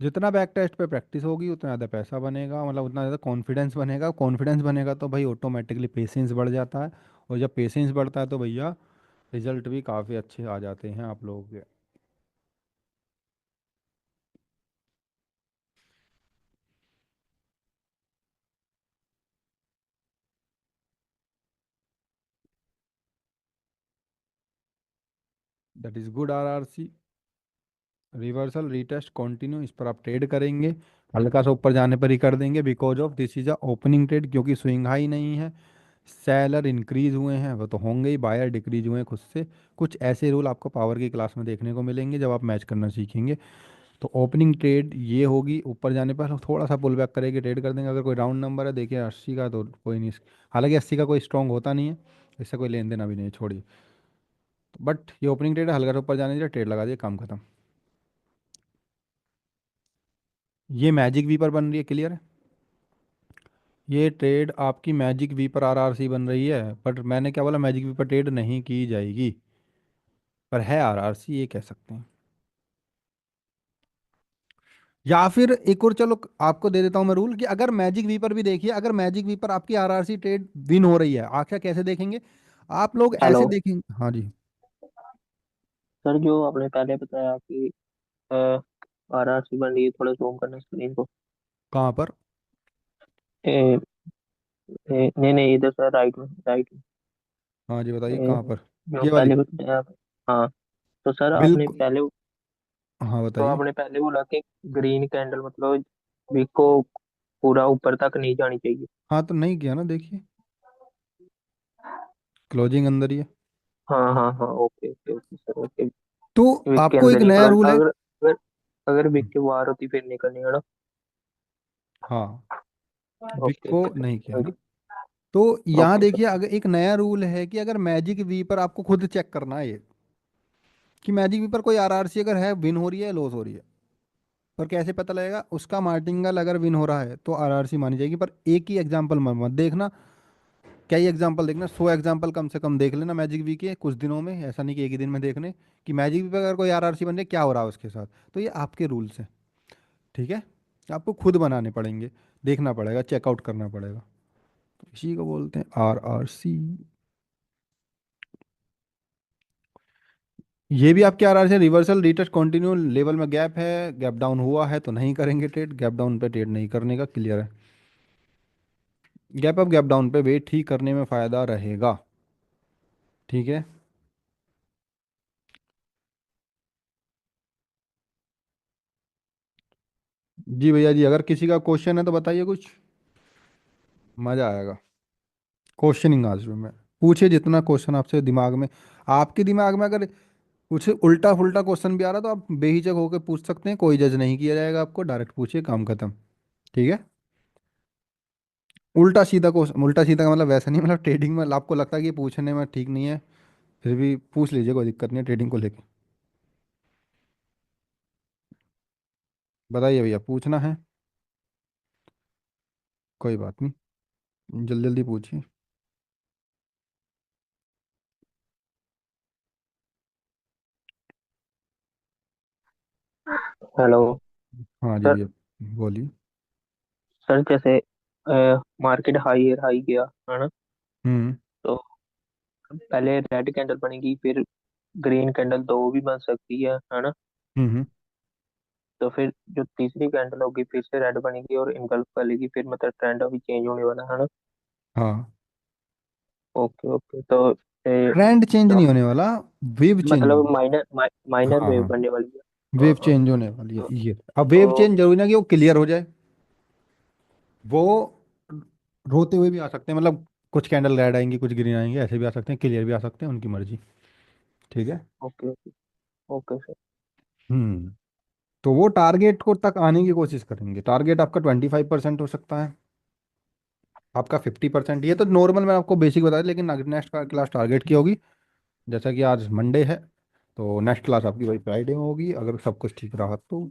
जितना बैक टेस्ट पे प्रैक्टिस होगी उतना ज़्यादा पैसा बनेगा, मतलब उतना ज़्यादा कॉन्फिडेंस बनेगा। कॉन्फिडेंस बनेगा तो भाई ऑटोमेटिकली पेशेंस बढ़ जाता है, और जब पेशेंस बढ़ता है तो भैया रिजल्ट भी काफ़ी अच्छे आ जाते हैं आप लोगों के। That is good RRC. Reversal retest continue, इस पर आप ट्रेड करेंगे, हल्का सा ऊपर जाने पर ही कर देंगे, because of this is a opening trade, क्योंकि स्विंग हाई नहीं है। सेलर इंक्रीज हुए हैं वो तो होंगे ही, बायर डिक्रीज हुए हैं खुद से। कुछ ऐसे रूल आपको पावर की क्लास में देखने को मिलेंगे जब आप मैच करना सीखेंगे। तो ओपनिंग ट्रेड ये होगी, ऊपर जाने पर थोड़ा सा पुल बैक करेंगे, ट्रेड कर देंगे। अगर कोई राउंड नंबर है देखिए 80 का, तो कोई नहीं, हालांकि 80 का कोई स्ट्रॉन्ग होता नहीं है, इससे कोई लेन देन अभी नहीं, छोड़िए। बट ये ओपनिंग ट्रेड हल्का सा ऊपर जाने दीजिए, ट्रेड लगा दिए, काम खत्म। ये मैजिक वी पर बन रही है, क्लियर है। ये ट्रेड आपकी मैजिक वी पर आरआरसी बन रही है, बट मैंने क्या बोला, मैजिक वी पर ट्रेड नहीं की जाएगी, पर है आरआरसी, ये कह सकते हैं। या फिर एक और, चलो आपको दे देता हूं मैं रूल, कि अगर मैजिक वी पर भी देखिए, अगर मैजिक वी पर आपकी आरआरसी ट्रेड विन हो रही है, आखिर कैसे देखेंगे आप लोग, हेलो ऐसे देखेंगे। हाँ जी। सर, जो आपने पहले बताया कि आरआरसी बन रही है, थोड़ा जूम करना स्क्रीन को। कहाँ पर? ए, नहीं नहीं, इधर सर, राइट में, राइट में। हाँ जी बताइए ए, कहाँ पर। जो ये वाली? पहले बताया। हाँ। तो सर बिल्कुल। हाँ बताइए। आपने पहले बोला कि ग्रीन कैंडल मतलब वीक को पूरा ऊपर तक नहीं जानी चाहिए। हाँ तो नहीं किया ना, देखिए क्लोजिंग अंदर ही है। हाँ हाँ हाँ, okay okay okay sir, okay. तो वीक के आपको एक अंदर नया निकल, रूल है। अगर अगर अगर वीक के बाहर होती फिर निकलनी है ना। हाँ, विक ओके को ओके नहीं किया समझ ना। गया। तो यहाँ ओके देखिए, सर। अगर एक नया रूल है कि अगर मैजिक वी पर आपको खुद चेक करना है ये, कि मैजिक वी पर कोई आरआरसी अगर है, विन हो रही है लॉस हो रही है। पर कैसे पता लगेगा उसका, मार्टिंगल अगर विन हो रहा है तो आरआरसी मानी जाएगी। पर एक ही एग्जांपल मत मत देखना, कई एग्जांपल देखना, 100 एग्जांपल कम से कम देख लेना मैजिक वी के कुछ दिनों में, ऐसा नहीं कि एक ही दिन में देखने, कि मैजिक वी पर अगर कोई आरआरसी बन रही है क्या हो रहा है उसके साथ। तो ये आपके रूल्स हैं, ठीक है, आपको खुद बनाने पड़ेंगे, देखना पड़ेगा, चेकआउट करना पड़ेगा। तो इसी को बोलते हैं आरआरसी। ये भी आपके आरआर से रिवर्सल रिटेस्ट कंटिन्यू, लेवल में गैप है, गैप डाउन हुआ है तो नहीं करेंगे ट्रेड, गैप डाउन पे ट्रेड नहीं करने का, क्लियर है। गैप अप गैप डाउन पे वेट ही करने में फायदा रहेगा, ठीक है। जी भैया जी, अगर किसी का क्वेश्चन है तो बताइए कुछ, मजा आएगा। क्वेश्चनिंग आज में पूछिए, जितना क्वेश्चन आपसे दिमाग में, आपके दिमाग में अगर कुछ उल्टा फुल्टा क्वेश्चन भी आ रहा तो आप बेहिचक होकर पूछ सकते हैं, कोई जज नहीं किया जाएगा आपको, डायरेक्ट पूछिए, काम खत्म, ठीक है। उल्टा सीधा क्वेश्चन, उल्टा सीधा का मतलब वैसा नहीं, मतलब ट्रेडिंग में आपको लगता है कि पूछने में ठीक नहीं है, फिर भी पूछ लीजिए, कोई दिक्कत नहीं है ट्रेडिंग को लेके। बताइए भैया, पूछना है? कोई बात नहीं, जल्दी जल्दी पूछिए। हेलो हाँ जी सर। भैया, बोलिए। सर जैसे मार्केट हाई हाई गया है ना, हम्म। तो पहले रेड कैंडल बनेगी, फिर ग्रीन कैंडल दो भी बन सकती है ना। हम्म। तो फिर जो तीसरी कैंडल होगी फिर से रेड बनेगी और इनगल्फ कर लेगी, फिर मतलब ट्रेंड अभी चेंज होने वाला है ना। हाँ। Okay okay. तो ट्रेंड चेंज नहीं होने वाला, वेव चेंज मतलब होगी। माइनर हाँ वेव हाँ, बनने वाली है। हाँ वेव हाँ। चेंज होने वाली है ये। अब वेव तो चेंज जरूरी ना कि वो क्लियर हो जाए, वो रोते हुए भी आ सकते हैं, मतलब कुछ कैंडल रेड आएंगी कुछ ग्रीन आएंगी, ऐसे भी आ सकते हैं, क्लियर भी आ सकते हैं, उनकी मर्जी। ठीक है। Okay okay. Okay sir. हम्म। तो वो टारगेट को तक आने की कोशिश करेंगे। टारगेट आपका 25% हो सकता है, आपका 50%। ये तो नॉर्मल मैं आपको बेसिक बताया, लेकिन नेक्स्ट क्लास टारगेट की होगी। जैसा कि आज मंडे है, तो नेक्स्ट क्लास आपकी वही फ्राइडे में होगी, अगर सब कुछ ठीक रहा तो।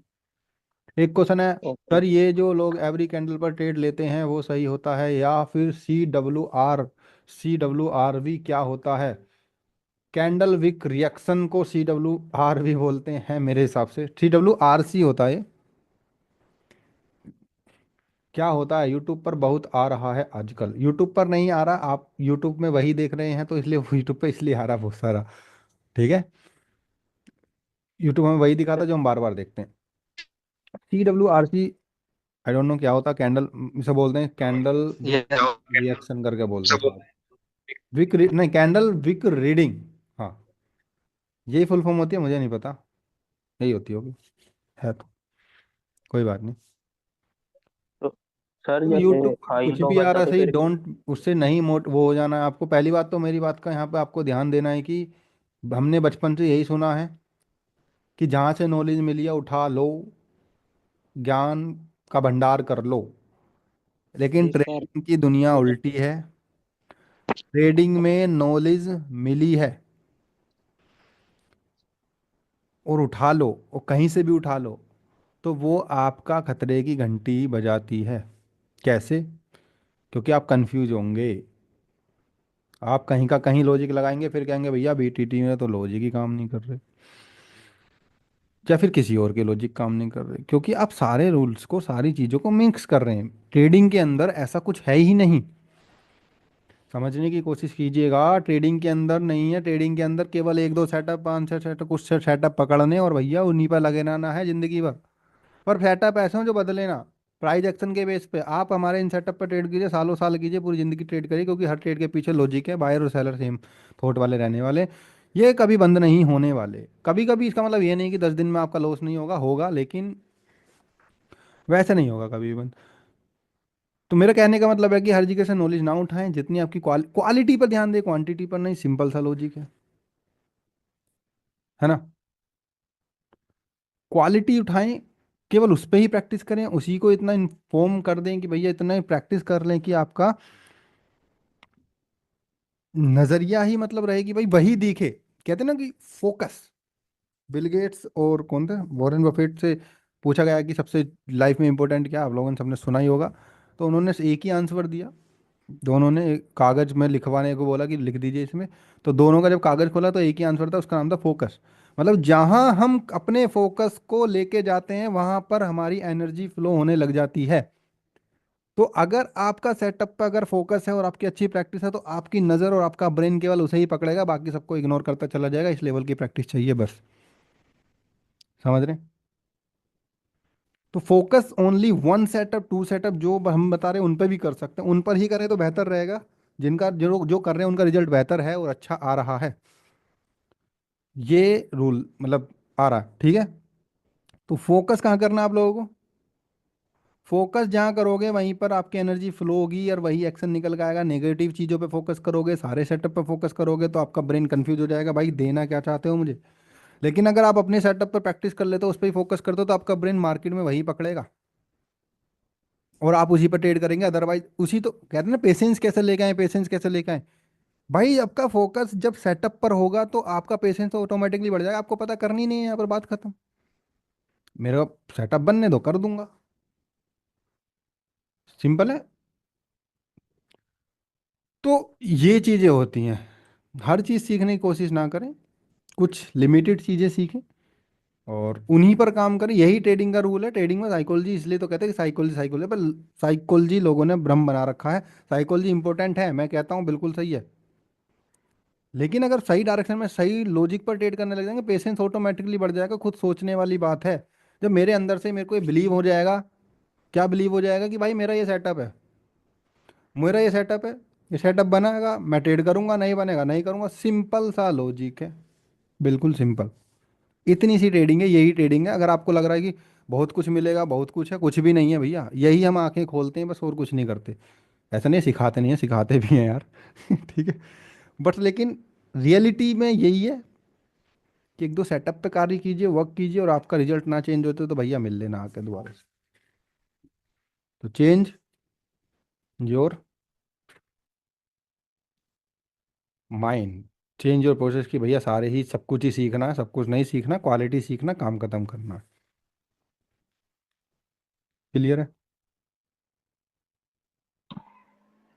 एक क्वेश्चन है, ओके। सर ये जो लोग एवरी कैंडल पर ट्रेड लेते हैं वो सही होता है, या फिर CWR, CWRV क्या होता है? कैंडल विक रिएक्शन को CWRV बोलते हैं मेरे हिसाब से, CWRC होता है। क्या होता है? यूट्यूब पर बहुत आ रहा है आजकल। यूट्यूब पर नहीं आ रहा, आप यूट्यूब में वही देख रहे हैं, तो इसलिए यूट्यूब पे इसलिए आ रहा बहुत सारा। ठीक है। यूट्यूब में वही दिखाता है जो हम बार बार देखते हैं। CWRC, आई डोंट नो क्या होता। कैंडल इसे बोलते हैं कैंडल विक ये रिएक्शन करके बोलते हैं शायद। नहीं, कैंडल विक रीडिंग। हाँ, यही फुल फॉर्म होती है, मुझे नहीं पता, यही होती होगी, है तो कोई बात नहीं। तो सर तो जैसे यूट्यूब पर हाई कुछ लो भी आ बनता रहा तो सही, फिर। डोंट उससे नहीं मोट वो हो जाना है आपको। पहली बात तो मेरी बात का यहाँ पे आपको ध्यान देना है कि हमने बचपन से यही सुना है कि जहाँ से नॉलेज मिली है उठा लो, ज्ञान का भंडार कर लो। लेकिन जी सर। ट्रेडिंग की दुनिया उल्टी है। ट्रेडिंग में नॉलेज मिली है और उठा लो, और कहीं से भी उठा लो, तो वो आपका खतरे की घंटी बजाती है। कैसे? क्योंकि आप कंफ्यूज होंगे। आप कहीं का कहीं लॉजिक लगाएंगे, फिर कहेंगे भैया BTT में तो लॉजिक ही काम नहीं कर रहे, या फिर किसी और के लॉजिक काम नहीं कर रहे, क्योंकि आप सारे रूल्स को, सारी चीज़ों को मिक्स कर रहे हैं। ट्रेडिंग के अंदर ऐसा कुछ है ही नहीं। समझने की कोशिश कीजिएगा, ट्रेडिंग के अंदर नहीं है। ट्रेडिंग के अंदर केवल एक दो सेटअप, पांच छह सेटअप, कुछ सेटअप पकड़ने और भैया उन्हीं पर लगे रहना है जिंदगी भर। पर सेटअप ऐसे हो जो बदले ना। प्राइस एक्शन के बेस पे आप हमारे इन सेटअप पर ट्रेड कीजिए, सालों साल कीजिए, पूरी जिंदगी ट्रेड करिए, क्योंकि हर ट्रेड के पीछे लॉजिक है, बायर और सेलर सेम थॉट वाले रहने वाले। ये कभी बंद नहीं होने वाले। कभी कभी इसका मतलब ये नहीं कि 10 दिन में आपका लॉस नहीं होगा, होगा, लेकिन वैसे नहीं होगा कभी भी बंद। तो मेरा कहने का मतलब है कि हर जगह से नॉलेज ना उठाएं, जितनी आपकी क्वालिटी पर ध्यान दें, क्वांटिटी पर नहीं। सिंपल सा लॉजिक है ना। क्वालिटी उठाएं, केवल उस पर ही प्रैक्टिस करें, उसी को इतना इन्फॉर्म कर दें कि भैया इतना ही प्रैक्टिस कर लें कि आपका नजरिया ही मतलब रहे कि भाई वही दिखे। कहते हैं ना कि फोकस। बिल गेट्स और कौन थे, वॉरेन बफेट से पूछा गया कि सबसे लाइफ में इंपॉर्टेंट क्या है? आप लोगों ने सबने सुना ही होगा। तो उन्होंने एक ही आंसर दिया। दोनों ने एक कागज में लिखवाने को बोला कि लिख दीजिए इसमें। तो दोनों का जब कागज खोला तो एक ही आंसर था, उसका नाम था फोकस। मतलब जहां हम अपने फोकस को लेके जाते हैं वहां पर हमारी एनर्जी फ्लो होने लग जाती है। तो अगर आपका सेटअप पर अगर फोकस है और आपकी अच्छी प्रैक्टिस है, तो आपकी नज़र और आपका ब्रेन केवल उसे ही पकड़ेगा, बाकी सबको इग्नोर करता चला जाएगा। इस लेवल की प्रैक्टिस चाहिए बस। समझ रहे हैं? तो focus only one setup, two setup जो हम बता रहे हैं उन पर भी कर सकते हैं, उन पर ही करें तो बेहतर रहेगा। जिनका जो जो कर रहे हैं उनका रिजल्ट बेहतर है और अच्छा आ रहा है। ये रूल मतलब आ रहा है। ठीक है। तो फोकस कहाँ करना है आप लोगों को? फोकस जहाँ करोगे वहीं पर आपकी एनर्जी फ्लो होगी और वही एक्शन निकल के आएगा। नेगेटिव चीज़ों पे फोकस करोगे, सारे सेटअप पे फोकस करोगे, तो आपका ब्रेन कंफ्यूज हो जाएगा, भाई देना क्या चाहते हो मुझे। लेकिन अगर आप अपने सेटअप पर प्रैक्टिस कर लेते हो, उस पर ही फोकस करते हो, तो आपका ब्रेन मार्केट में वही पकड़ेगा और आप उसी पर ट्रेड करेंगे। अदरवाइज उसी, तो कहते हैं ना पेशेंस कैसे लेके आए, पेशेंस कैसे लेके आए। भाई आपका फोकस जब सेटअप पर होगा तो आपका पेशेंस तो ऑटोमेटिकली बढ़ जाएगा। आपको पता करनी नहीं है, यहाँ पर बात खत्म। मेरा सेटअप बनने दो, कर दूंगा। सिंपल है। तो ये चीज़ें होती हैं। हर चीज़ सीखने की कोशिश ना करें, कुछ लिमिटेड चीज़ें सीखें और उन्हीं पर काम करें। यही ट्रेडिंग का रूल है। ट्रेडिंग में साइकोलॉजी इसलिए तो कहते हैं कि साइकोलॉजी साइकोलॉजी पर साइकोलॉजी लोगों ने भ्रम बना रखा है। साइकोलॉजी इंपॉर्टेंट है, मैं कहता हूँ बिल्कुल सही है। लेकिन अगर सही डायरेक्शन में सही लॉजिक पर ट्रेड करने लग जाएंगे, पेशेंस ऑटोमेटिकली बढ़ जाएगा। खुद सोचने वाली बात है। जब मेरे अंदर से मेरे को ये बिलीव हो जाएगा, क्या बिलीव हो जाएगा कि भाई मेरा ये सेटअप है, मेरा ये सेटअप है, ये सेटअप बनाएगा, मैं ट्रेड करूंगा, नहीं बनेगा नहीं करूंगा, सिंपल सा लॉजिक है, बिल्कुल सिंपल। इतनी सी ट्रेडिंग है, यही ट्रेडिंग है। अगर आपको लग रहा है कि बहुत कुछ मिलेगा, बहुत कुछ है, कुछ भी नहीं है भैया, यही हम आंखें खोलते हैं बस, और कुछ नहीं करते। ऐसा नहीं सिखाते नहीं है, सिखाते भी हैं यार ठीक है, बट लेकिन रियलिटी में यही है कि एक दो सेटअप पे कार्य कीजिए, वर्क कीजिए, और आपका रिजल्ट ना चेंज होते तो भैया मिल लेना आके दोबारा से। तो change your mind, change your process, की भैया सारे ही सब कुछ ही सीखना है, सब कुछ नहीं सीखना, क्वालिटी सीखना, काम खत्म करना है। क्लियर है?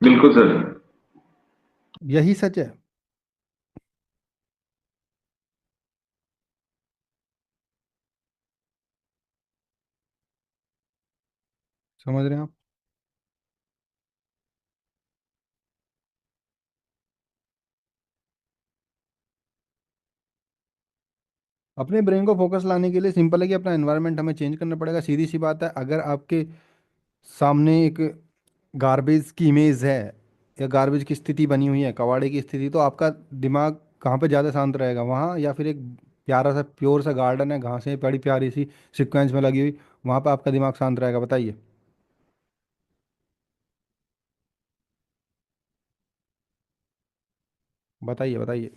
बिल्कुल सर। यही सच है। समझ रहे हैं आप? अपने ब्रेन को फोकस लाने के लिए सिंपल है कि अपना एनवायरनमेंट हमें चेंज करना पड़ेगा, सीधी सी बात है। अगर आपके सामने एक गार्बेज की इमेज है, या गार्बेज की स्थिति बनी हुई है, कबाड़े की स्थिति, तो आपका दिमाग कहाँ पे ज़्यादा शांत रहेगा, वहाँ, या फिर एक प्यारा सा प्योर सा गार्डन है, घासें बड़ी प्यारी सी सिक्वेंस में लगी हुई, वहाँ पे आपका दिमाग शांत रहेगा? बताइए। बताइए बताइए।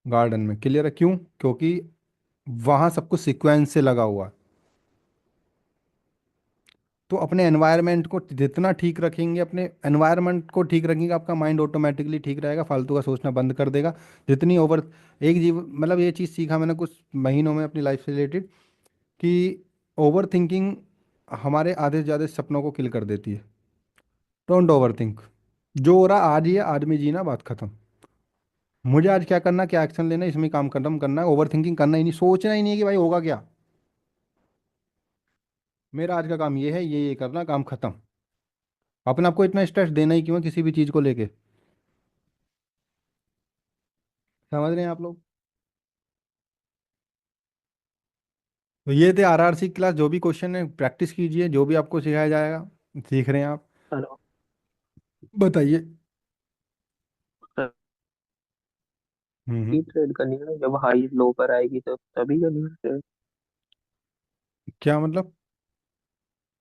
गार्डन में। क्लियर है? क्यों? क्योंकि वहाँ सब कुछ सिक्वेंस से लगा हुआ है। तो अपने एनवायरनमेंट को जितना ठीक रखेंगे, अपने एनवायरनमेंट को ठीक रखेंगे, आपका माइंड ऑटोमेटिकली ठीक रहेगा, फालतू का सोचना बंद कर देगा। जितनी ओवर, एक जीव मतलब ये चीज़ सीखा मैंने कुछ महीनों में अपनी लाइफ से रिलेटेड, कि ओवर थिंकिंग हमारे आधे से ज़्यादा सपनों को किल कर देती है। Don't over think. जो हो रहा आज ही है, आज में जीना, बात खत्म। मुझे आज क्या करना, क्या एक्शन लेना, इसमें काम खत्म करना है। ओवर थिंकिंग करना ही नहीं, सोचना ही नहीं है कि भाई होगा क्या। मेरा आज का काम ये है, ये करना, काम खत्म। अपने आपको इतना स्ट्रेस देना ही क्यों है किसी भी चीज़ को लेके? समझ रहे हैं आप लोग? तो ये थे आरआरसी क्लास, जो भी क्वेश्चन है प्रैक्टिस कीजिए, जो भी आपको सिखाया जाएगा। सीख रहे हैं आप? हेलो बताइए। सर, हम्म। की ट्रेड करनी है ना, जब हाई लो पर आएगी तो तभी करनी है ट्रेड। क्या मतलब?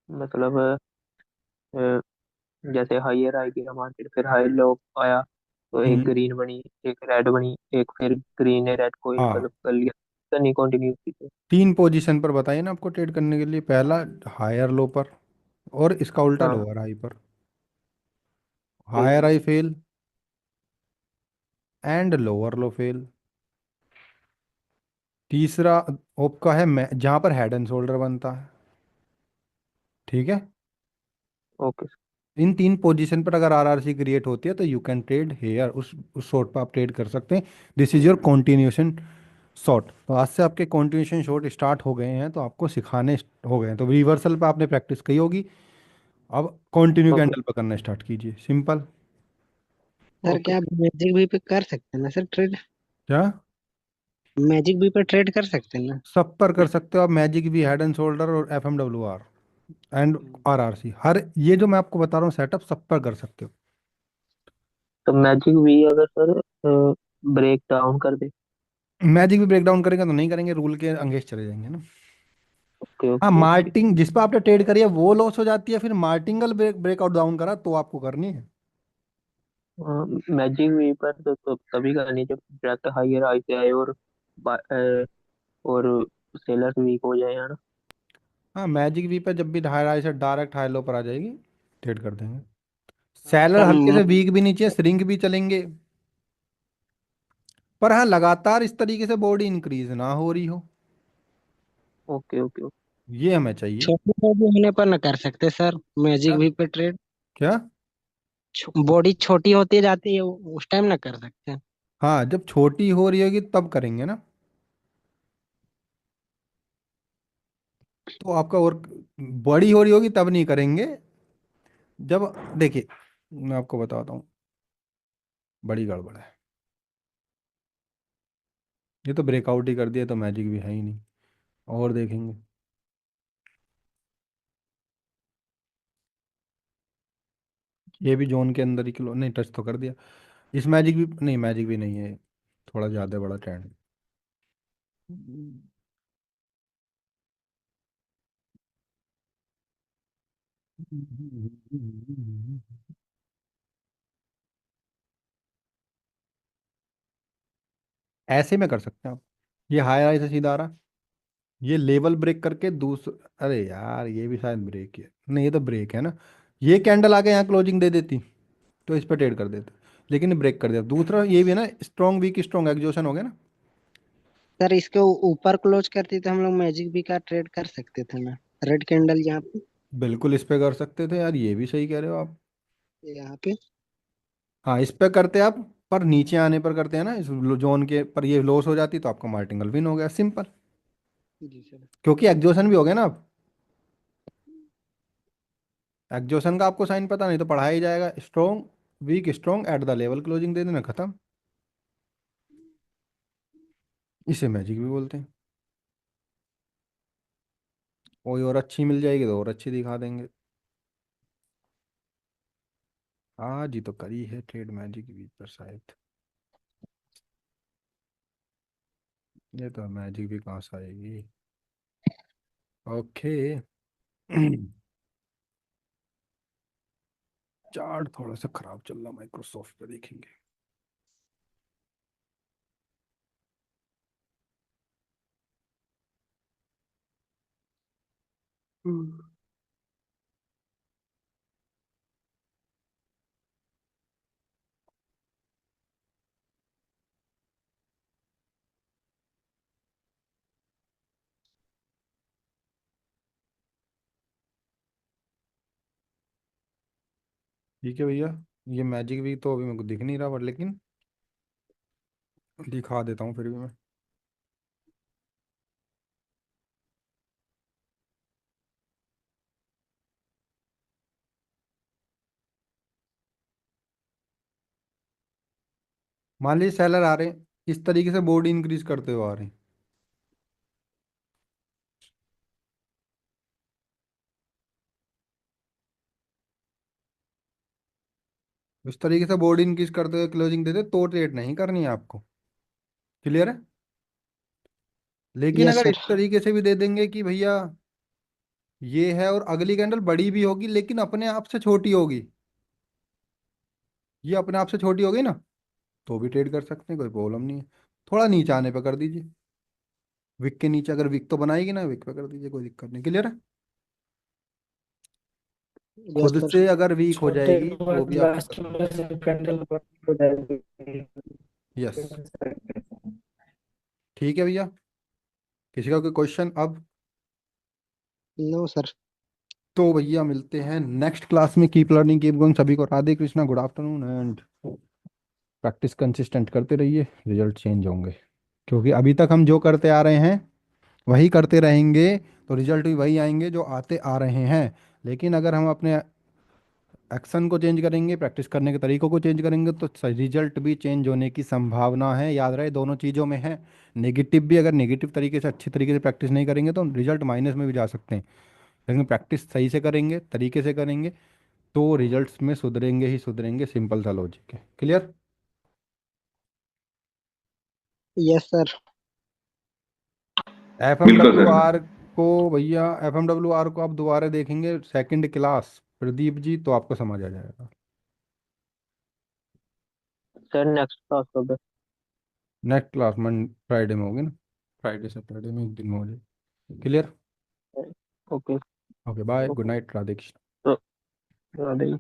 मतलब अ, जैसे हायर आएगी ना मार्केट, फिर हाई लो आया तो एक हम्म। ग्रीन बनी, एक रेड बनी, एक फिर ग्रीन ने रेड को हाँ, इनकल कर लिया, करनी कंटिन्यू की तो। तीन पोजीशन पर बताइए ना आपको ट्रेड करने के लिए। पहला हायर लो पर, और इसका उल्टा हाँ लोअर हाई पर। ठीक हायर है। High fail and lower low fail. तीसरा आपका है जहां पर हेड एंड शोल्डर बनता है। ठीक है? ओके इन तीन पोजीशन पर अगर आरआरसी क्रिएट होती है तो यू कैन ट्रेड हेयर, उस शॉट पर आप ट्रेड कर सकते हैं। This is your continuation shot. तो आज से आपके कॉन्टिन्यूशन शॉट स्टार्ट हो गए हैं, तो आपको सिखाने हो गए हैं, तो रिवर्सल पे आपने प्रैक्टिस की होगी। अब कंटिन्यू ओके कैंडल पर करना स्टार्ट कीजिए, सिंपल। Sir okay. क्या आप मैजिक भी पे कर सकते हैं ना सर ट्रेड? क्या? मैजिक भी पे ट्रेड कर सकते हैं ना? सब पर कर सकते हो आप, मैजिक भी, हेड एंड शोल्डर, और एफ एम एंड आरआरसी, हर ये जो मैं आपको बता रहा हूँ सेटअप, सब पर कर सकते हो। तो मैजिक भी अगर सर ब्रेक डाउन कर दे। मैजिक भी ब्रेक डाउन करेंगे तो नहीं करेंगे, रूल के अंगेज चले जाएंगे ना। ओके हाँ, ओके ओके। मार्टिंग जिस पर आपने ट्रेड करी है वो लॉस हो जाती है, फिर मार्टिंगल ब्रेकआउट डाउन करा तो आपको करनी है। मैजिक भी पर तो तभी करनी जब डायरेक्ट हायर आई से आए और और सेलर्स वीक हो जाए, है ना। हाँ, मैजिक वी पे जब भी हाई हाई से डायरेक्ट हाई लो पर आ जाएगी, ट्रेड कर देंगे। सैलर सर हल्के से वीक भी नीचे, श्रिंक भी चलेंगे, पर हाँ लगातार इस तरीके से बॉडी इंक्रीज ना हो रही हो, ओके ओके ओके। ये हमें चाहिए। छोटी बॉडी होने पर ना कर सकते सर मैजिक क्या? भी पे ट्रेड? क्या? बॉडी छोटी होती जाती है उस टाइम ना कर सकते हैं? हाँ, जब छोटी हो रही होगी तब करेंगे ना। तो आपका और बड़ी हो रही होगी तब नहीं करेंगे। जब, देखिए, मैं आपको बताता हूँ, बड़ी गड़बड़ है। ये तो ब्रेकआउट ही कर दिया, तो मैजिक भी है ही नहीं। और देखेंगे। ये भी जोन के अंदर ही किलो नहीं, टच तो कर दिया। इस मैजिक भी नहीं, मैजिक भी नहीं है, थोड़ा ज़्यादा बड़ा ट्रेंड। ऐसे में कर सकते हैं आप। ये हाई राइज से सीधा आ रहा, ये लेवल ब्रेक करके दूसरा, अरे यार ये भी शायद ब्रेक है, नहीं ये तो ब्रेक है ना। ये कैंडल आके यहाँ क्लोजिंग दे देती तो इस पर ट्रेड कर देते, लेकिन ये ब्रेक कर दिया। दूसरा ये भी है ना, स्ट्रॉन्ग वीक स्ट्रॉन्ग एग्जॉशन हो गया ना। सर इसके ऊपर क्लोज करते तो हम लोग मैजिक भी का ट्रेड कर सकते थे ना, रेड कैंडल बिल्कुल इस पे कर सकते थे यार, ये भी सही कह रहे हो आप। यहाँ पे। हाँ इस पे करते आप, पर नीचे आने पर करते हैं ना, इस जोन के पर ये लॉस हो जाती तो आपका मार्टिंगल विन हो गया, सिंपल। जी सर। क्योंकि एग्जॉशन भी हो गया ना अब। एग्जॉशन का आपको साइन पता नहीं तो पढ़ा ही जाएगा, strong weak strong at the level closing दे देना, खत्म। इसे मैजिक भी बोलते हैं। कोई और अच्छी मिल जाएगी तो और अच्छी दिखा देंगे। आज ही तो करी है ट्रेड मैजिक वीक पर शायद। ये तो मैजिक भी कहाँ से आएगी। ओके। चार्ट थोड़ा सा खराब चल रहा, माइक्रोसॉफ्ट पे देखेंगे। ठीक है भैया, ये मैजिक वीक तो अभी मेरे को दिख नहीं रहा, पर लेकिन दिखा देता हूँ फिर भी मैं। मान लीजिए सेलर आ रहे हैं, इस तरीके से बोर्ड इंक्रीज करते हुए आ रहे हैं, इस तरीके से बोर्ड इंक्रीज करते हुए क्लोजिंग देते तो ट्रेड नहीं करनी है आपको। क्लियर है। लेकिन यस अगर सर। इस तरीके से भी दे देंगे कि भैया ये है और अगली कैंडल बड़ी भी होगी लेकिन अपने आप से छोटी होगी, ये अपने आप से छोटी होगी ना, तो भी ट्रेड कर सकते हैं, कोई प्रॉब्लम नहीं है। थोड़ा नीचे आने पे कर दीजिए, विक के नीचे अगर विक तो बनाएगी ना, विक पे कर दीजिए, कोई दिक्कत नहीं। क्लियर है। यस खुद सर। से अगर वीक हो छोटे जाएगी के तो बाद भी आप कर लास्ट सकते में से कैंडल बंद हो जाएगी। हैं। यस। ठीक है भैया, किसी का कोई क्वेश्चन अब। No sir. तो भैया मिलते हैं नेक्स्ट क्लास में। Keep learning keep going. सभी को Radhe Krishna, good afternoon and practice consistent करते रहिए, रिजल्ट चेंज होंगे। क्योंकि अभी तक हम जो करते आ रहे हैं वही करते रहेंगे तो रिजल्ट भी वही आएंगे जो आते आ रहे हैं। लेकिन अगर हम अपने एक्शन को चेंज करेंगे, प्रैक्टिस करने के तरीकों को चेंज करेंगे तो रिजल्ट भी चेंज होने की संभावना है। याद रहे दोनों चीज़ों में है। नेगेटिव भी, अगर नेगेटिव तरीके से अच्छी तरीके से प्रैक्टिस नहीं करेंगे तो रिजल्ट माइनस में भी जा सकते हैं। लेकिन प्रैक्टिस सही से करेंगे, तरीके से करेंगे तो रिजल्ट्स में सुधरेंगे ही सुधरेंगे। सिंपल सा लॉजिक है। Clear. Yes sir. F M बिल्कुल डब्ल्यू सर। आर को भैया, एफ एम डब्ल्यू आर को आप दोबारा देखेंगे सेकंड क्लास प्रदीप जी तो आपको समझ आ जाएगा। सर नेक्स्ट क्लास कब नेक्स्ट क्लास मन फ्राइडे में होगी ना, फ्राइडे सैटरडे में एक दिन में हो जाए। क्लियर। है? Okay. Okay bye, good okay. Night, Radhe Krishna. तो राधे।